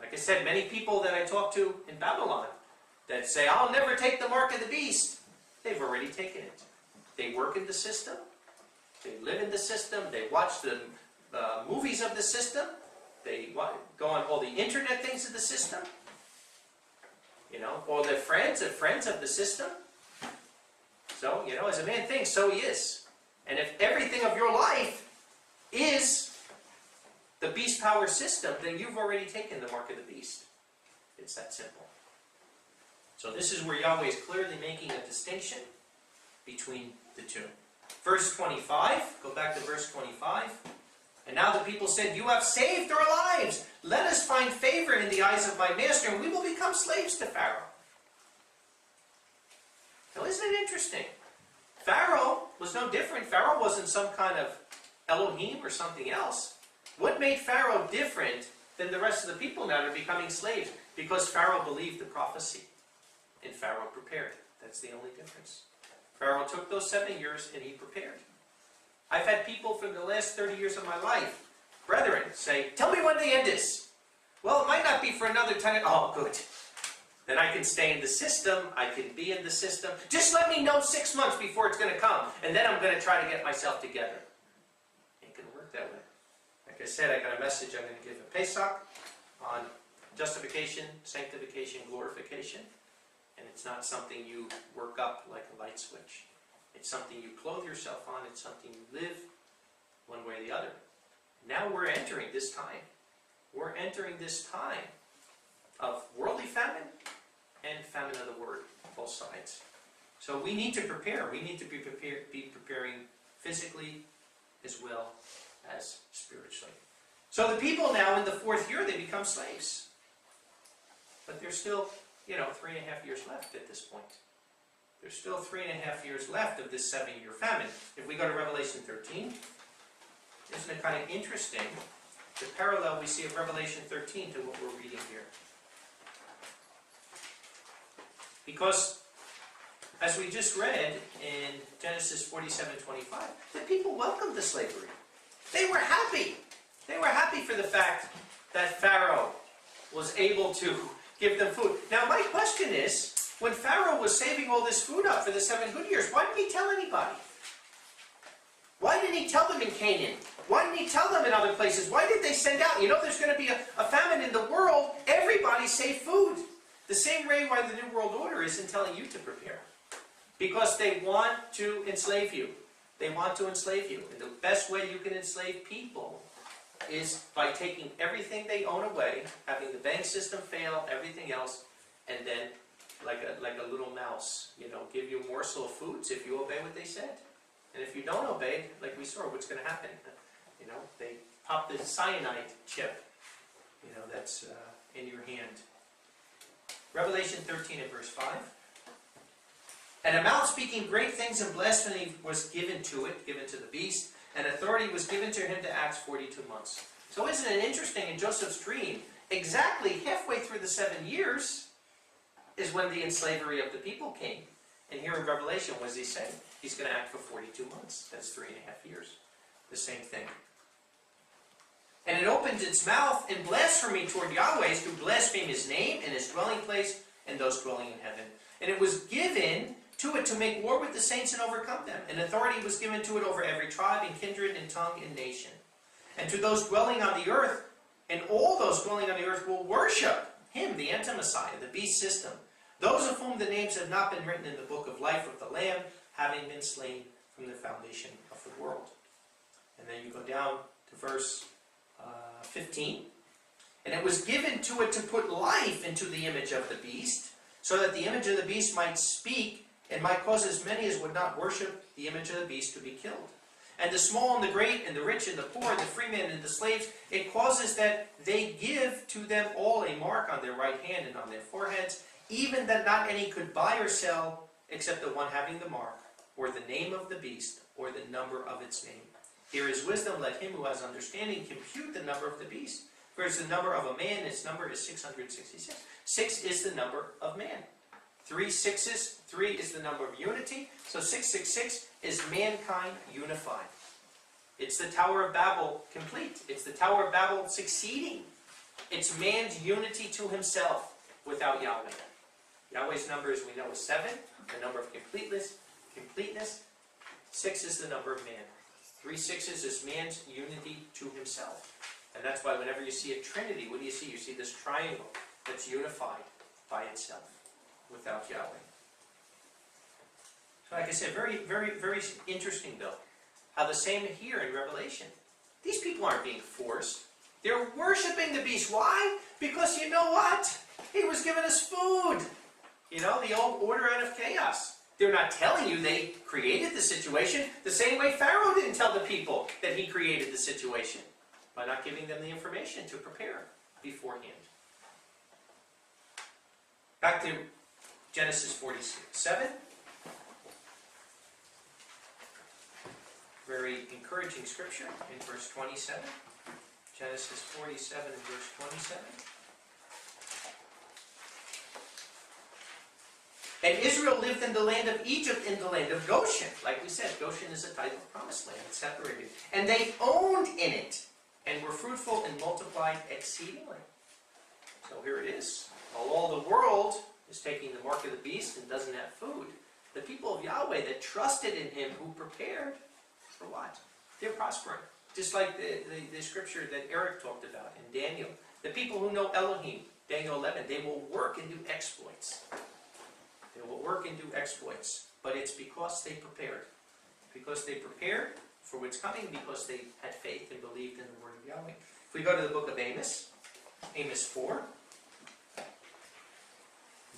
Like I said, many people that I talk to in Babylon that say, I'll never take the mark of the beast, they've already taken it. They work in the system. They live in the system. They watch the movies of the system. They go on all the internet things of the system. You know, all their friends are friends of the system. So, you know, as a man thinks, so he is. And if everything of your life is the beast power system, then you've already taken the mark of the beast. It's that simple. So this is where Yahweh is clearly making a distinction between the two. Verse 25, go back to verse 25. And now the people said, you have saved our lives. Let us find favor in the eyes of my master, and we will become slaves to Pharaoh. Now isn't it interesting? Pharaoh was no different. Pharaoh wasn't some kind of Elohim or something else. What made Pharaoh different than the rest of the people now that are becoming slaves? Because Pharaoh believed the prophecy, and Pharaoh prepared. That's the only difference. Pharaoh took those 7 years and he prepared. I've had people from the last 30 years of my life, brethren, say, tell me when the end is. Well, it might not be for another 10. Oh, good. Then I can stay in the system. I can be in the system. Just let me know 6 months before it's going to come, and then I'm going to try to get myself together. It ain't going to work that way. Like I said, I got a message I'm going to give at Pesach on justification, sanctification, glorification. And it's not something you work up like a light switch. It's something you clothe yourself on. It's something you live one way or the other. now we're entering this time. We're entering this time of worldly famine and famine of the word, both sides. So we need to prepare. We need to be preparing physically as well as spiritually. So the people now in the 4th year, they become slaves. But there's still, 3.5 years left at this point. There's still 3.5 years left of this 7-year famine. If we go to Revelation 13, isn't it kind of interesting the parallel we see of Revelation 13 to what we're reading here? Because, as we just read in Genesis 47:25, the people welcomed the slavery. They were happy. They were happy for the fact that Pharaoh was able to give them food. Now, my question is, when Pharaoh was saving all this food up for the 7 good years, why didn't he tell anybody? Why didn't he tell them in Canaan? Why didn't he tell them in other places? Why did they send out? There's going to be a famine in the world. Everybody save food. The same way why the New World Order isn't telling you to prepare. Because they want to enslave you. They want to enslave you. And the best way you can enslave people is by taking everything they own away, having the bank system fail, everything else, and then, like a little mouse, give you a morsel of foods if you obey what they said. And if you don't obey, like we saw, what's going to happen? They pop the cyanide chip, that's in your hand. Revelation 13 and verse 5. And a mouth speaking great things and blasphemy was given to the beast, and authority was given to him to act 42 months. So isn't it interesting, in Joseph's dream, exactly halfway through the 7 years is when the enslavery of the people came. And here in Revelation, what does he say? He's going to act for 42 months. That's 3.5 years. The same thing. And it opened its mouth in blasphemy toward Yahweh to blaspheme his name and his dwelling place and those dwelling in heaven. And it was given to it to make war with the saints and overcome them. And authority was given to it over every tribe and kindred and tongue and nation. And to those dwelling on the earth, and all those dwelling on the earth will worship him, the anti-Messiah, the beast system. Those of whom the names have not been written in the book of life of the Lamb, having been slain from the foundation of the world. And then you go down to verse 15. And it was given to it to put life into the image of the beast, so that the image of the beast might speak, and might cause as many as would not worship the image of the beast to be killed. And the small and the great, and the rich and the poor, and the free man and the slaves, it causes that they give to them all a mark on their right hand and on their foreheads, even that not any could buy or sell, except the one having the mark, or the name of the beast, or the number of its name. Here is wisdom, let him who has understanding compute the number of the beast. Whereas the number of a man, its number is 666. 6 is the number of man. 3 sixes, 3 is the number of unity. So 666 is mankind unified. It's the Tower of Babel complete. It's the Tower of Babel succeeding. It's man's unity to himself without Yahweh. Yahweh's number, as we know, is 7, the number of completeness. 6 is the number of man. 3 sixes is man's unity to himself. And that's why whenever you see a trinity, what do you see? You see this triangle that's unified by itself without Yahweh. So like I said, very, very, very interesting though. How the same here in Revelation. These people aren't being forced. They're worshiping the beast. Why? Because you know what? He was giving us food. The old order out of chaos. They're not telling you they created the situation the same way Pharaoh didn't tell the people that he created the situation, by not giving them the information to prepare beforehand. Back to Genesis 47. Very encouraging scripture in verse 27. Genesis 47 and verse 27. And Israel lived in the land of Egypt, in the land of Goshen. Like we said, Goshen is a type of promised land. It's separated. And they owned in it, and were fruitful and multiplied exceedingly. So here it is. While all the world is taking the mark of the beast and doesn't have food, the people of Yahweh that trusted in him, who prepared, for what? They're prospering. Just like the scripture that Eric talked about in Daniel. The people who know Elohim, Daniel 11, they will work and do exploits. They will work and do exploits. But it's because they prepared. Because they prepared, for what's coming because they had faith and believed in the word of Yahweh. If we go to the book of Amos, Amos 4,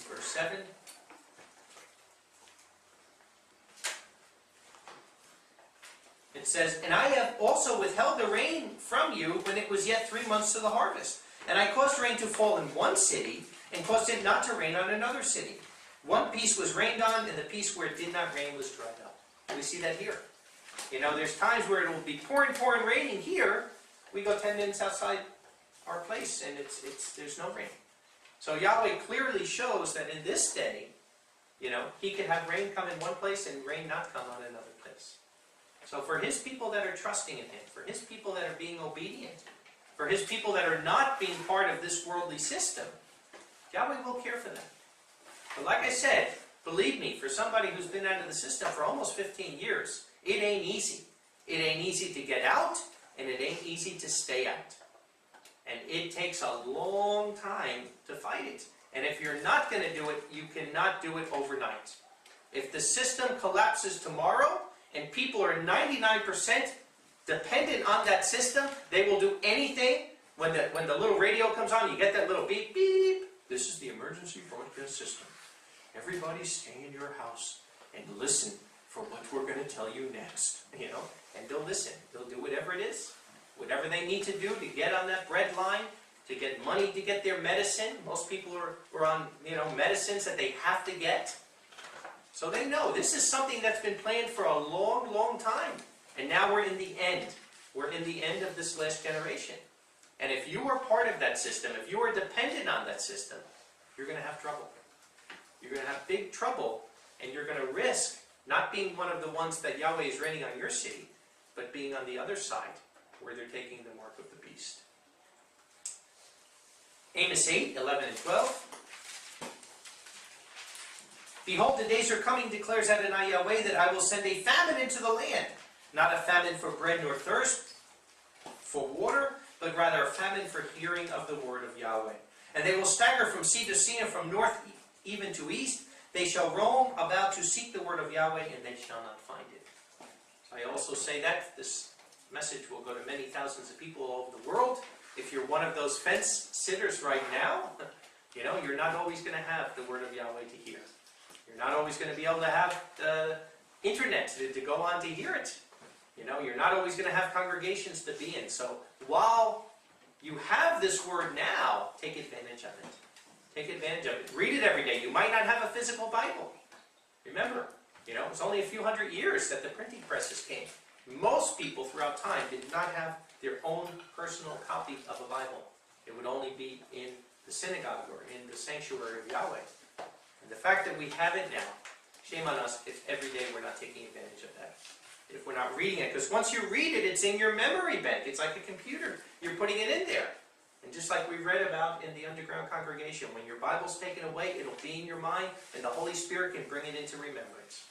verse 7. It says, "And I have also withheld the rain from you when it was yet 3 months to the harvest. And I caused rain to fall in one city, and caused it not to rain on another city. One piece was rained on, and the piece where it did not rain was dried up." We see that here. You know, there's times where it will be pouring, raining here. We go 10 minutes outside our place, and there's no rain. So Yahweh clearly shows that in this day, you know, He can have rain come in one place and rain not come on another place. So for His people that are trusting in Him, for His people that are being obedient, for His people that are not being part of this worldly system, Yahweh will care for them. But like I said, believe me, for somebody who's been out of the system for almost 15 years, it ain't easy. It ain't easy to get out, and it ain't easy to stay out. And it takes a long time to fight it. And if you're not going to do it, you cannot do it overnight. If the system collapses tomorrow, and people are 99% dependent on that system, they will do anything. When the little radio comes on, you get that little beep, beep. This is the emergency broadcast system. Everybody stay in your house and listen for what we're going to tell you next. You know, and they'll listen. They'll do whatever it is. Whatever they need to do to get on that bread line, to get money to get their medicine. Most people are on, you know, medicines that they have to get. So they know this is something that's been planned for a long, long time. And now we're in the end. We're in the end of this last generation. And if you are part of that system, if you are dependent on that system, you're going to have trouble. You're going to have big trouble, and you're going to risk not being one of the ones that Yahweh is raining on your city, but being on the other side, where they're taking the mark of the beast. Amos 8, 11 and 12. "Behold, the days are coming, declares Adonai Yahweh, that I will send a famine into the land. Not a famine for bread nor thirst for water, but rather a famine for hearing of the word of Yahweh. And they will stagger from sea to sea and from north even to east. They shall roam about to seek the word of Yahweh, and they shall not find it." I also say that this message will go to many thousands of people all over the world. If you're one of those fence sitters right now, you know, you're not always going to have the word of Yahweh to hear. You're not always going to be able to have the internet to go on to hear it. You know, you're not always going to have congregations to be in. So while you have this word now, take advantage of it. Take advantage of it. Read it every day. You might not have a physical Bible. Remember, you know, it's only a few hundred years that the printing presses came. Most people throughout time did not have their own personal copy of a Bible. It would only be in the synagogue or in the sanctuary of Yahweh. And the fact that we have it now, shame on us if every day we're not taking advantage of that. If we're not reading it. Because once you read it, it's in your memory bank. It's like a computer. You're putting it in there. And just like we read about in the underground congregation, when your Bible's taken away, it'll be in your mind, and the Holy Spirit can bring it into remembrance.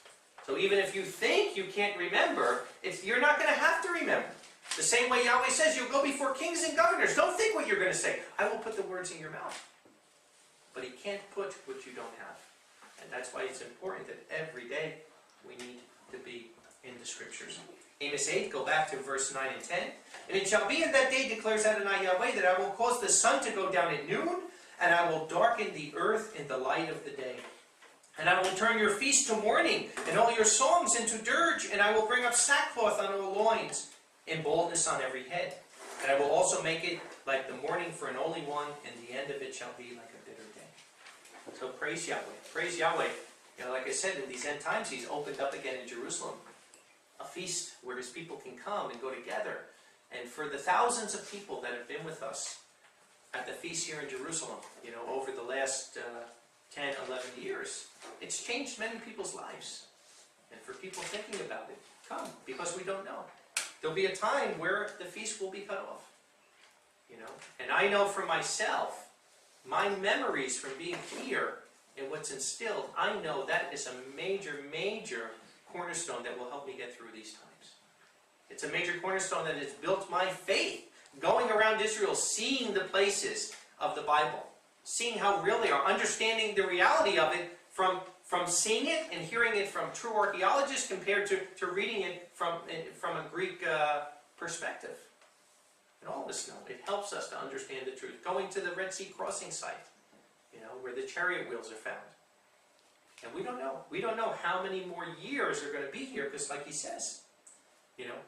So even if you think you can't remember, you're not going to have to remember. The same way Yahweh says, you'll go before kings and governors. Don't think what you're going to say. I will put the words in your mouth. But He can't put what you don't have. And that's why it's important that every day we need to be in the Scriptures. Amos 8, go back to verse 9 and 10. "And it shall be in that day, declares Adonai Yahweh, that I will cause the sun to go down at noon, and I will darken the earth in the light of the day. And I will turn your feast to mourning, and all your songs into dirge, and I will bring up sackcloth on all loins, and baldness on every head. And I will also make it like the mourning for an only one, and the end of it shall be like a bitter day." So praise Yahweh. Praise Yahweh. You know, like I said, in these end times, He's opened up again in Jerusalem a feast where His people can come and go together. And for the thousands of people that have been with us at the feast here in Jerusalem, you know, over the last 10, 11 years, it's changed many people's lives. And for people thinking about it, come, because we don't know. There'll be a time where the feast will be cut off. You know, and I know for myself, my memories from being here and what's instilled, I know that is a major, major cornerstone that will help me get through these times. It's a major cornerstone that has built my faith. Going around Israel, seeing the places of the Bible, seeing how real they are, understanding the reality of it from from seeing it and hearing it from true archaeologists compared to reading it from a Greek perspective. And all of us know it helps us to understand the truth. Going to the Red Sea crossing site, where the chariot wheels are found. And we don't know. We don't know how many more years are going to be here, because like he says,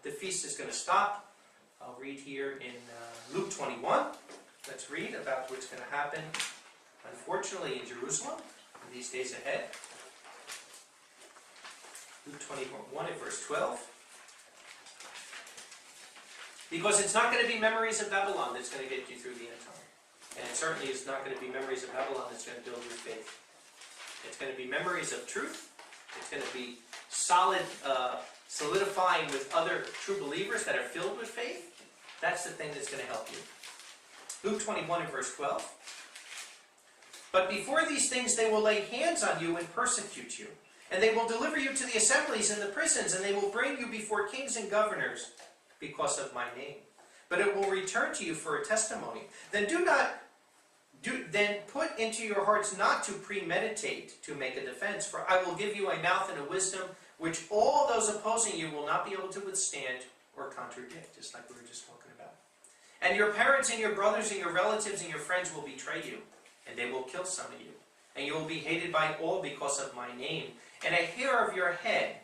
the feast is going to stop. I'll read here in Luke 21. Let's read about what's going to happen, unfortunately, in Jerusalem in these days ahead. Luke 21 and verse 12. Because it's not going to be memories of Babylon that's going to get you through the end time. And it certainly is not going to be memories of Babylon that's going to build your faith. It's going to be memories of truth. It's going to be solid, solidifying with other true believers that are filled with faith. That's the thing that's going to help you. Luke 21 and verse 12. But before these things they will lay hands on you and persecute you. And they will deliver you to the assemblies and the prisons, and they will bring you before kings and governors because of my name. But it will return to you for a testimony. Then then put into your hearts not to premeditate to make a defense, for I will give you a mouth and a wisdom which all those opposing you will not be able to withstand or contradict, just like we were just talking about. And your parents and your brothers and your relatives and your friends will betray you, and they will kill some of you. And you will be hated by all because of my name. And a hair of your head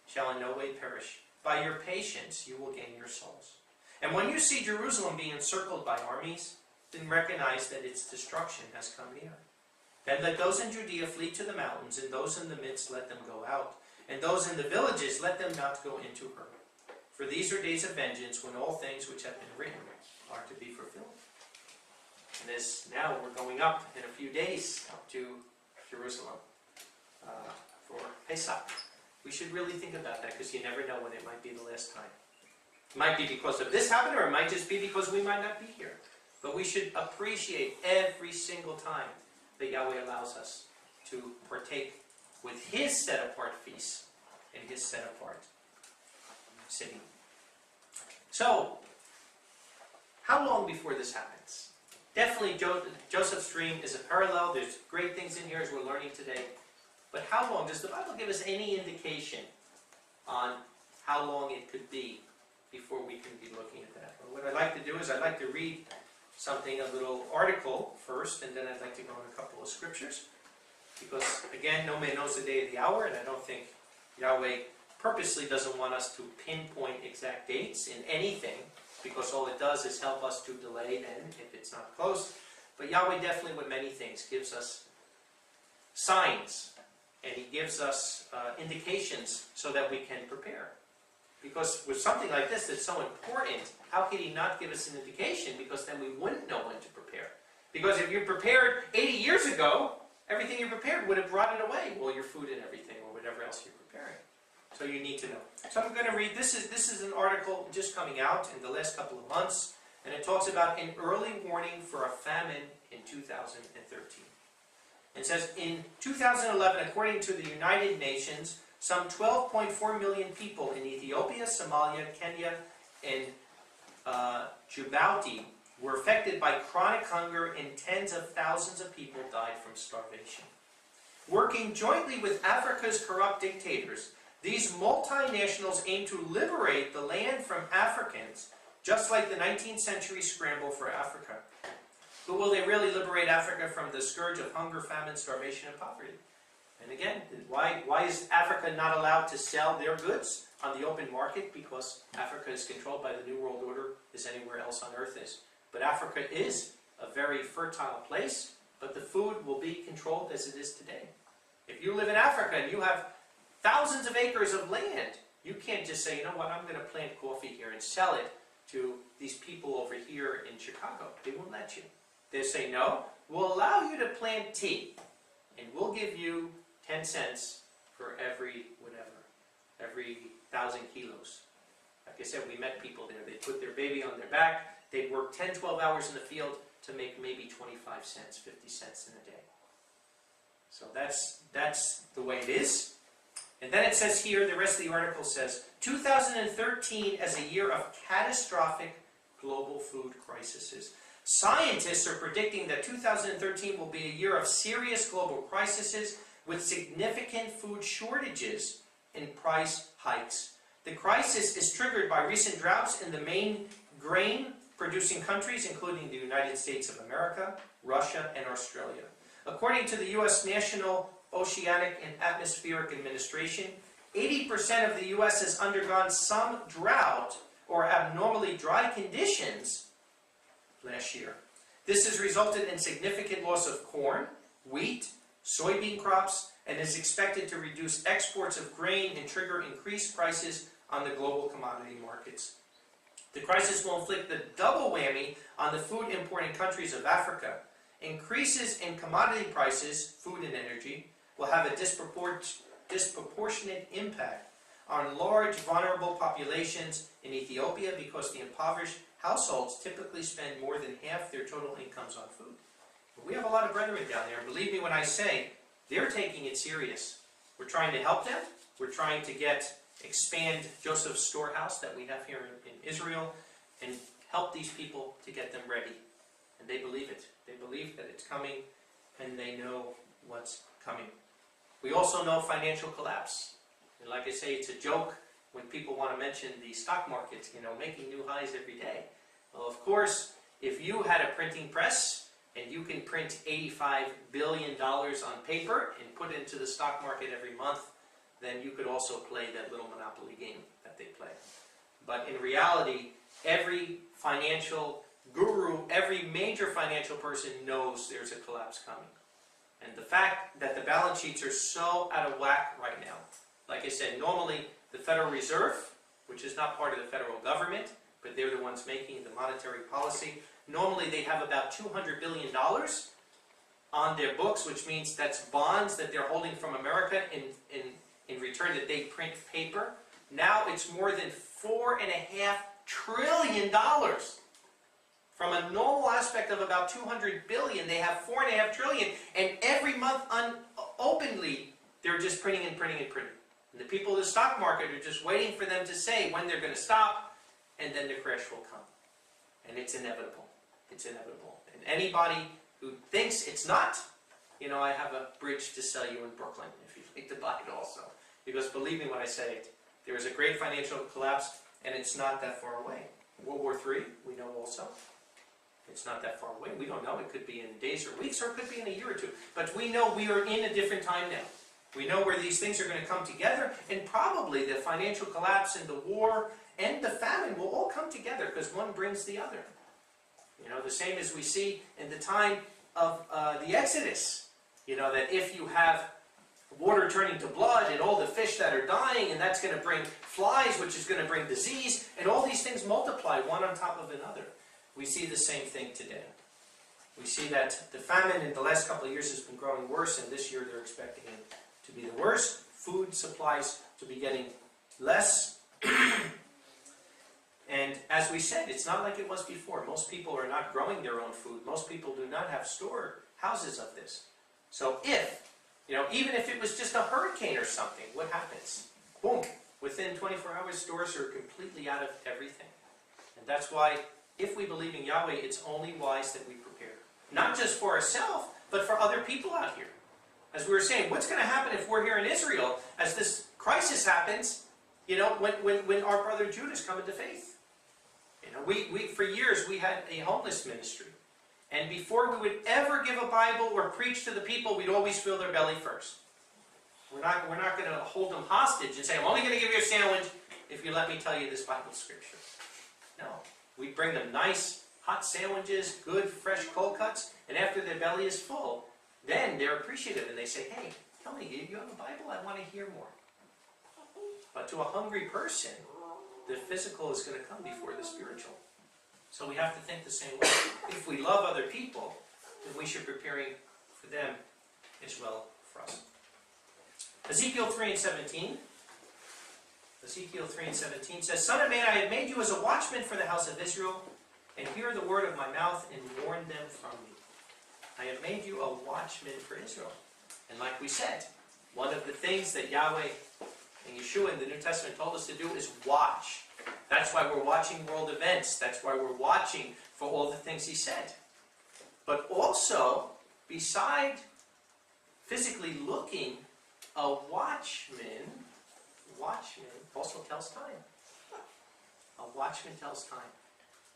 shall in no way perish. By your patience you will gain your souls. And when you see Jerusalem being encircled by armies, then recognize that its destruction has come near. Then let those in Judea flee to the mountains, and those in the midst let them go out. And those in the villages let them not go into her. For these are days of vengeance, when all things which have been written are to be fulfilled. And as now we're going up in a few days up to Jerusalem for Pesach. We should really think about that, because you never know when it might be the last time. It might be because of this happening, or it might just be because we might not be here. But we should appreciate every single time that Yahweh allows us to partake with His set-apart feasts and His set-apart city. So, how long before this happens? Definitely Joseph's dream is a parallel. There's great things in here as we're learning today. But how long? Does the Bible give us any indication on how long it could be before we can be looking at that? Well, what I'd like to do is I'd like to read something, a little article first, and then I'd like to go in a couple of scriptures. Because, again, no man knows the day or the hour, and I don't think Yahweh purposely doesn't want us to pinpoint exact dates in anything, because all it does is help us to delay then, if it's not close. But Yahweh definitely, with many things, gives us signs, and He gives us indications so that we can prepare. Because with something like this that's so important, how could He not give us an indication? Because then we wouldn't know when to prepare. Because if you prepared 80 years ago, everything you prepared would have brought it away. Well, your food and everything, or whatever else you're preparing. So you need to know. So I'm going to read, this is an article just coming out in the last couple of months, and it talks about an early warning for a famine in 2013. It says, in 2011, according to the United Nations, some 12.4 million people in Ethiopia, Somalia, Kenya, and Djibouti were affected by chronic hunger, and tens of thousands of people died from starvation. Working jointly with Africa's corrupt dictators, these multinationals aim to liberate the land from Africans, just like the 19th century scramble for Africa. But will they really liberate Africa from the scourge of hunger, famine, starvation, and poverty? And again, why is Africa not allowed to sell their goods on the open market? Because Africa is controlled by the New World Order, as anywhere else on earth is. But Africa is a very fertile place, but the food will be controlled as it is today. If you live in Africa and you have thousands of acres of land, you can't just say, you know what, I'm going to plant coffee here and sell it to these people over here in Chicago. They won't let you. They say, no, we'll allow you to plant tea, and we'll give you 10 cents for every whatever, every 1,000 kilos. Like I said, we met people there. They put their baby on their back. They'd work 10, 12 hours in the field to make maybe 25 cents, 50 cents in a day. So that's the way it is. And then it says here, the rest of the article says, 2013 as a year of catastrophic global food crises. Scientists are predicting that 2013 will be a year of serious global crises, with significant food shortages and price hikes. The crisis is triggered by recent droughts in the main grain-producing countries, including the United States of America, Russia, and Australia. According to the U.S. National Oceanic and Atmospheric Administration, 80% of the U.S. has undergone some drought or abnormally dry conditions last year. This has resulted in significant loss of corn, wheat, soybean crops, and is expected to reduce exports of grain and trigger increased prices on the global commodity markets. The crisis will inflict the double whammy on the food importing countries of Africa. Increases in commodity prices, food and energy, will have a disproportionate impact on large vulnerable populations in Ethiopia because the impoverished households typically spend more than half their total incomes on food. We have a lot of brethren down there, and believe me when I say, they're taking it serious. We're trying to help them. We're trying to expand Joseph's storehouse that we have here in Israel and help these people to get them ready. And they believe it. They believe that it's coming, and they know what's coming. We also know financial collapse. And like I say, it's a joke when people want to mention the stock market, making new highs every day. Well, of course, if you had a printing press and you can print $85 billion on paper and put it into the stock market every month, then you could also play that little monopoly game that they play. But in reality, every financial guru, every major financial person knows there's a collapse coming. And the fact that the balance sheets are so out of whack right now, like I said, normally the Federal Reserve, which is not part of the federal government, but they're the ones making the monetary policy, normally they have about $200 billion on their books, which means that's bonds that they're holding from America in return that they print paper. Now it's more than $4.5 trillion. From a normal aspect of about 200 billion, they have 4.5 trillion, and every month openly they're just printing and printing and printing. And the people in the stock market are just waiting for them to say when they're going to stop, and then the crash will come. And it's inevitable. It's inevitable. And anybody who thinks it's not, I have a bridge to sell you in Brooklyn if you'd like to buy it also. Because believe me when I say it, there is a great financial collapse, and it's not that far away. World War III, we know also. It's not that far away. We don't know. It could be in days or weeks, or it could be in a year or two. But we know we are in a different time now. We know where these things are going to come together, and probably the financial collapse and the war and the famine will all come together because one brings the other. The same as we see in the time of the Exodus. That if you have water turning to blood and all the fish that are dying, and that's going to bring flies, which is going to bring disease, and all these things multiply one on top of another. We see the same thing today. We see that the famine in the last couple of years has been growing worse, and this year they're expecting it to be the worst. Food supplies to be getting less. And as we said, it's not like it was before. Most people are not growing their own food. Most people do not have storehouses of this. So even if it was just a hurricane or something, what happens? Boom. Within 24 hours, stores are completely out of everything. And that's why, if we believe in Yahweh, it's only wise that we prepare. Not just for ourselves, but for other people out here. As we were saying, what's going to happen if we're here in Israel as this crisis happens, when our brother Judas come into faith? We for years, we had a homeless ministry. And before we would ever give a Bible or preach to the people, we'd always fill their belly first. We're not going to hold them hostage and say, I'm only going to give you a sandwich if you let me tell you this Bible scripture. No. We bring them nice, hot sandwiches, good, fresh cold cuts, and after their belly is full, then they're appreciative and they say, hey, tell me, do you have a Bible? I want to hear more. But to a hungry person, the physical is going to come before the spiritual. So we have to think the same way. If we love other people, then we should be preparing for them as well for us. Ezekiel 3:17. Ezekiel 3:17 says, Son of man, I have made you as a watchman for the house of Israel, and hear the word of my mouth, and warn them from me. I have made you a watchman for Israel. And like we said, one of the things that Yahweh and Yeshua in the New Testament told us to do is watch. That's why we're watching world events. That's why we're watching for all the things he said. But also, beside physically looking, a watchman also tells time. A watchman tells time.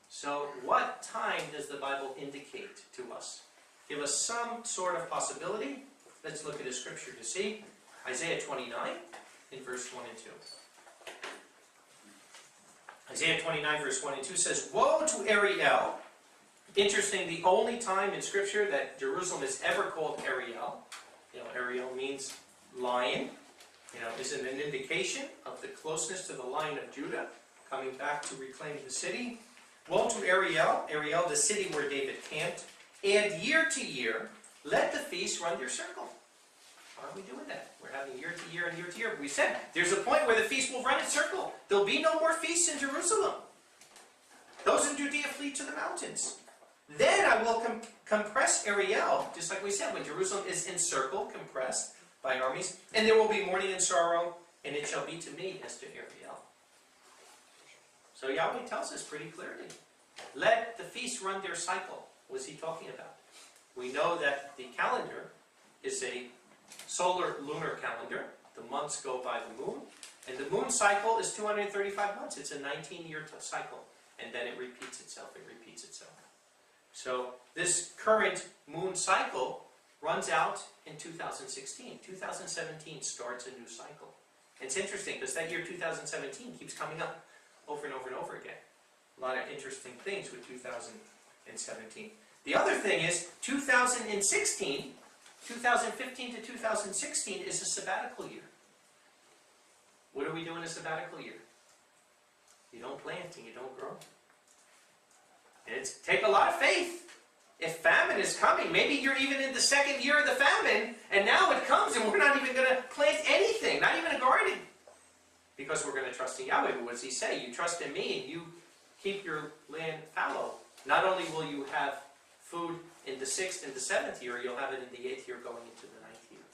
So what time does the Bible indicate to us? Give us some sort of possibility. Let's look at a scripture to see. Isaiah 29 in verse 1 and 2. Isaiah 29 verse 1 and 2 says, "Woe to Ariel." Interesting, the only time in scripture that Jerusalem is ever called Ariel. Ariel means lion. Is an indication of the closeness to the Lion of Judah, coming back to reclaim the city. Woe to Ariel, the city where David camped. And year to year, let the feasts run their circle. Why are we doing that? We're having year to year and year to year. We said there's a point where the feast will run its circle. There'll be no more feasts in Jerusalem. Those in Judea flee to the mountains. Then I will compress Ariel, just like we said, when Jerusalem is encircled, compressed by armies, and there will be mourning and sorrow, and it shall be to me as to Ariel. So Yahweh tells us pretty clearly, let the feasts run their cycle. What is he talking about? We know that the calendar is a solar-lunar calendar. The months go by the moon, and the moon cycle is 235 months. It's a 19-year cycle, and then it repeats itself. So this current moon cycle runs out in 2016. 2017 starts a new cycle. It's interesting because that year 2017 keeps coming up over and over and over again. A lot of interesting things with 2017. The other thing is 2016, 2015 to 2016 is a sabbatical year. What do we do in a sabbatical year? You don't plant and you don't grow. And it's take a lot of faith. If famine is coming, maybe you're even in the second year of the famine, and now it comes and we're not even going to plant anything, not even a garden. Because we're going to trust in Yahweh. But what does he say? You trust in me and you keep your land fallow. Not only will you have food in the 6th and the 7th year, you'll have it in the 8th year going into the 9th year.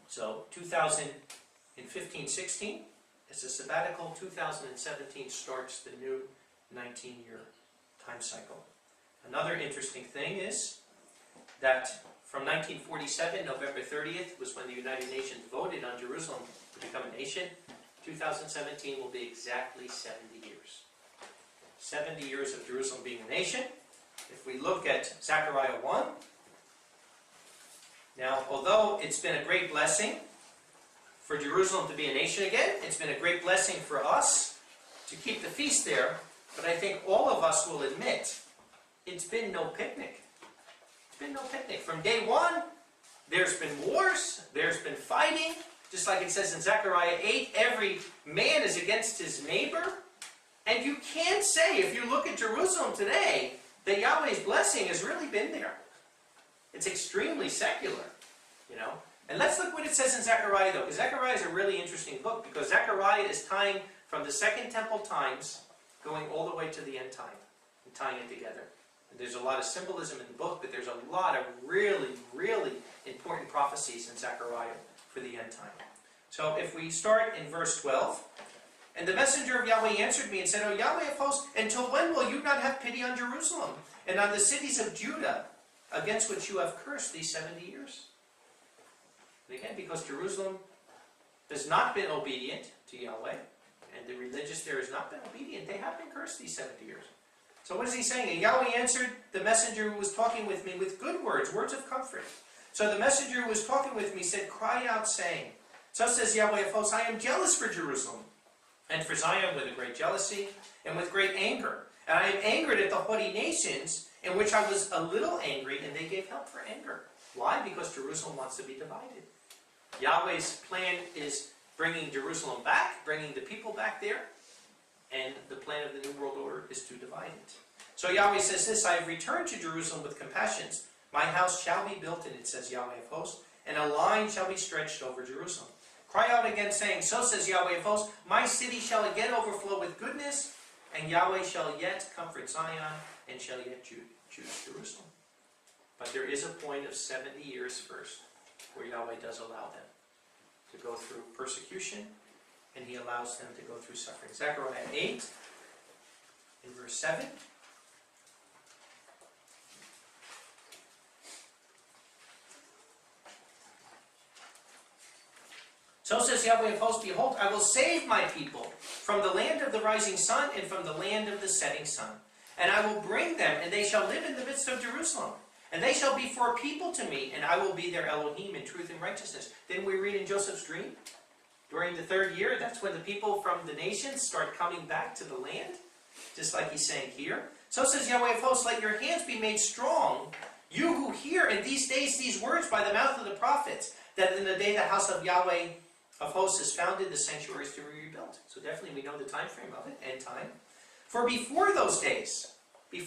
So 2015-16 is a sabbatical. 2017 starts the new 19-year time cycle. Another interesting thing is that from 1947, November 30th, was when the United Nations voted on Jerusalem to become a nation. 2017 will be exactly 70 years. 70 years of Jerusalem being a nation. If we look at Zechariah 1, now, although it's been a great blessing for Jerusalem to be a nation again, it's been a great blessing for us to keep the feast there, but I think all of us will admit it's been no picnic. It's been no picnic. From day one, there's been wars, there's been fighting, just like it says in Zechariah 8, every man is against his neighbor. And you can't say, if you look at Jerusalem today, that Yahweh's blessing has really been there. It's extremely secular, And let's look what it says in Zechariah, though, because Zechariah is a really interesting book, because Zechariah is tying from the Second Temple times, going all the way to the end time, and tying it together. And there's a lot of symbolism in the book, but there's a lot of really, really important prophecies in Zechariah for the end time. So if we start in verse 12, and the messenger of Yahweh answered me and said, O Yahweh of hosts, until when will you not have pity on Jerusalem and on the cities of Judah, against which you have cursed these 70 years? And again, because Jerusalem has not been obedient to Yahweh, and the religious there has not been obedient, they have been cursed these 70 years. So what is he saying? And Yahweh answered the messenger who was talking with me with good words, words of comfort. So the messenger who was talking with me said, cry out, saying, so says Yahweh of hosts, I am jealous for Jerusalem, and for Zion with a great jealousy, and with great anger. And I am angered at the haughty nations, in which I was a little angry, and they gave help for anger. Why? Because Jerusalem wants to be divided. Yahweh's plan is bringing Jerusalem back, bringing the people back there, and the plan of the New World Order is to divide it. So Yahweh says this, I have returned to Jerusalem with compassions. My house shall be built in it, says Yahweh of hosts, and a line shall be stretched over Jerusalem. Cry out again, saying, so says Yahweh of hosts, my city shall again overflow with goodness, and Yahweh shall yet comfort Zion, and shall yet choose Jerusalem. But there is a point of 70 years first, where Yahweh does allow them to go through persecution, and he allows them to go through suffering. Zechariah 8, in verse 7. So says Yahweh of hosts, behold, I will save my people from the land of the rising sun and from the land of the setting sun. And I will bring them, and they shall live in the midst of Jerusalem. And they shall be for a people to me, and I will be their Elohim in truth and righteousness. Didn't we read in Joseph's dream? During the 3rd year, that's when the people from the nations start coming back to the land. Just like he's saying here. So says Yahweh of hosts, let your hands be made strong, you who hear in these days these words by the mouth of the prophets, that in the day the house of Yahweh of hosts is founded, the sanctuary is to be rebuilt. So definitely we know the time frame of it, end time. For before those days, the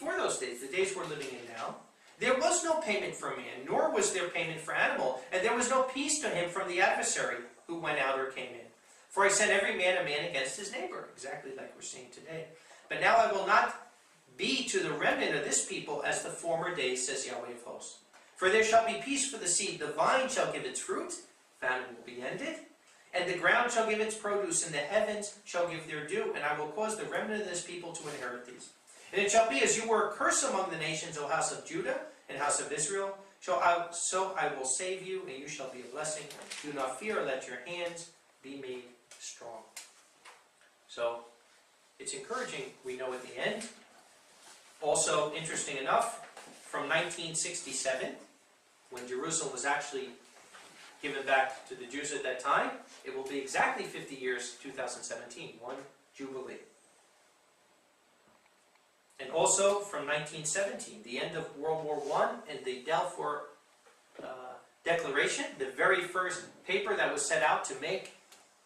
days we're living in now, there was no payment for man, nor was there payment for animal, and there was no peace to him from the adversary who went out or came in. For I sent every man a man against his neighbor, exactly like we're seeing today. But now I will not be to the remnant of this people as the former days, says Yahweh of hosts. For there shall be peace for the seed, the vine shall give its fruit, famine will be ended, and the ground shall give its produce, and the heavens shall give their due, and I will cause the remnant of this people to inherit these. And it shall be as you were a curse among the nations, O house of Judah and house of Israel, so I will save you, and you shall be a blessing. Do not fear, let your hands be made strong. So, it's encouraging, we know at the end. Also, interesting enough, from 1967, when Jerusalem was actually given back to the Jews at that time, it will be exactly 50 years, 2017, one Jubilee. And also from 1917, the end of World War I and the Balfour Declaration, the very first paper that was set out to make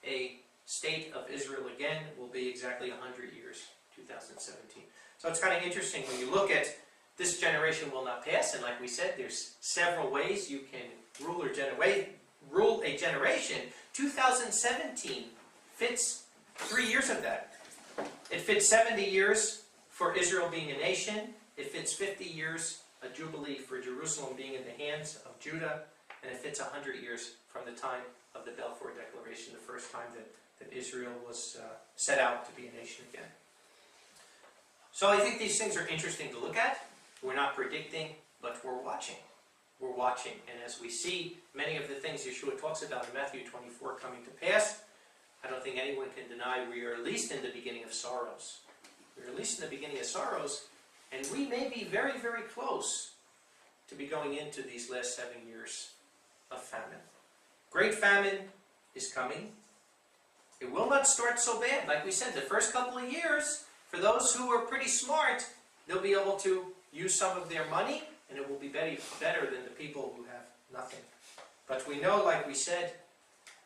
a state of Israel again, will be exactly 100 years, 2017. So it's kind of interesting when you look at this generation will not pass, and like we said, there's several ways you can rule a generation. 2017 fits 3 years of that. It fits 70 years for Israel being a nation. It fits 50 years, a jubilee for Jerusalem being in the hands of Judah, and it fits 100 years from the time of the Balfour Declaration, the first time that Israel was set out to be a nation again. So I think these things are interesting to look at. We're not predicting, but we're watching. We're watching. And as we see many of the things Yeshua talks about in Matthew 24 coming to pass, I don't think anyone can deny we are at least in the beginning of sorrows. We're at least in the beginning of sorrows, and we may be very, very close to be going into these last 7 years of famine. Great famine is coming. It will not start so bad. Like we said, the first couple of years, for those who are pretty smart, they'll be able to use some of their money, and it will be better than the people who have nothing. But we know, like we said,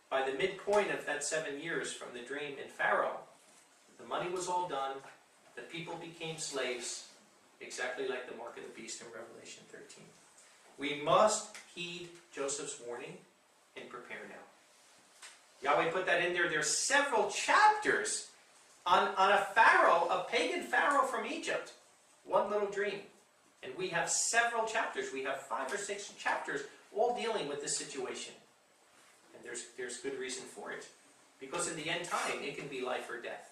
by the midpoint of that 7 years from the dream in Pharaoh, the money was all done, the people became slaves, exactly like the mark of the beast in Revelation 13. We must heed Joseph's warning and prepare now. Yahweh put that in there. There's several chapters on a pharaoh, a pagan pharaoh from Egypt. One little dream. And we have several chapters. We have 5 or 6 chapters all dealing with this situation. And there's good reason for it. Because in the end time, it can be life or death.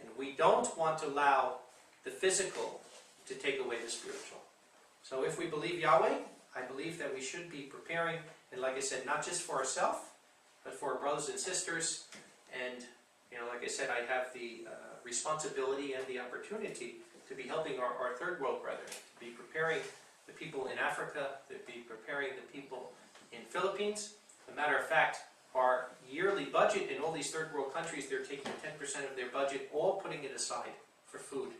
And we don't want to allow the physical to take away the spiritual. So if we believe Yahweh, I believe that we should be preparing, and like I said, not just for ourselves, but for our brothers and sisters. And, like I said, I have the responsibility and the opportunity to be helping our third world brethren, to be preparing the people in Africa, to be preparing the people in Philippines. As a matter of fact, our yearly budget in all these third world countries, they're taking 10% of their budget, all putting it aside for food.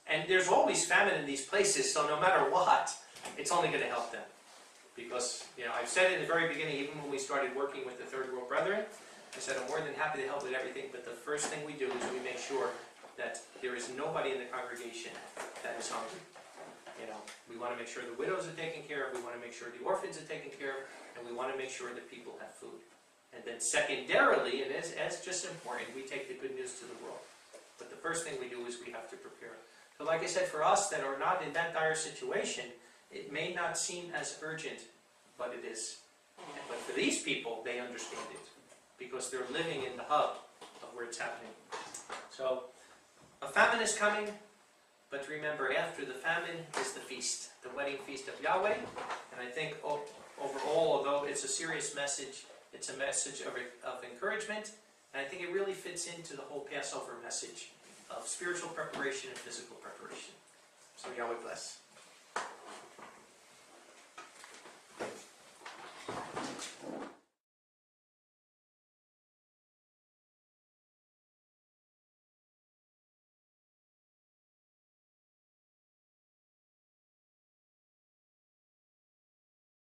And there's always famine in these places, so no matter what, it's only going to help them. Because, I've said in the very beginning, even when we started working with the third world brethren, I said I'm more than happy to help with everything, but the first thing we do is we make sure that there is nobody in the congregation that is hungry. We want to make sure the widows are taken care of, we want to make sure the orphans are taken care of, and we want to make sure that people have food. And then secondarily, and as just important, we take the good news to the world. But the first thing we do is we have to prepare. So like I said, for us that are not in that dire situation, it may not seem as urgent, but it is. But for these people, they understand it, because they're living in the hub of where it's happening. So, a famine is coming, but remember, after the famine is the feast, the wedding feast of Yahweh. And I think overall, although it's a serious message, It's a message of encouragement, and I think it really fits into the whole Passover message of spiritual preparation and physical preparation. So Yahweh bless.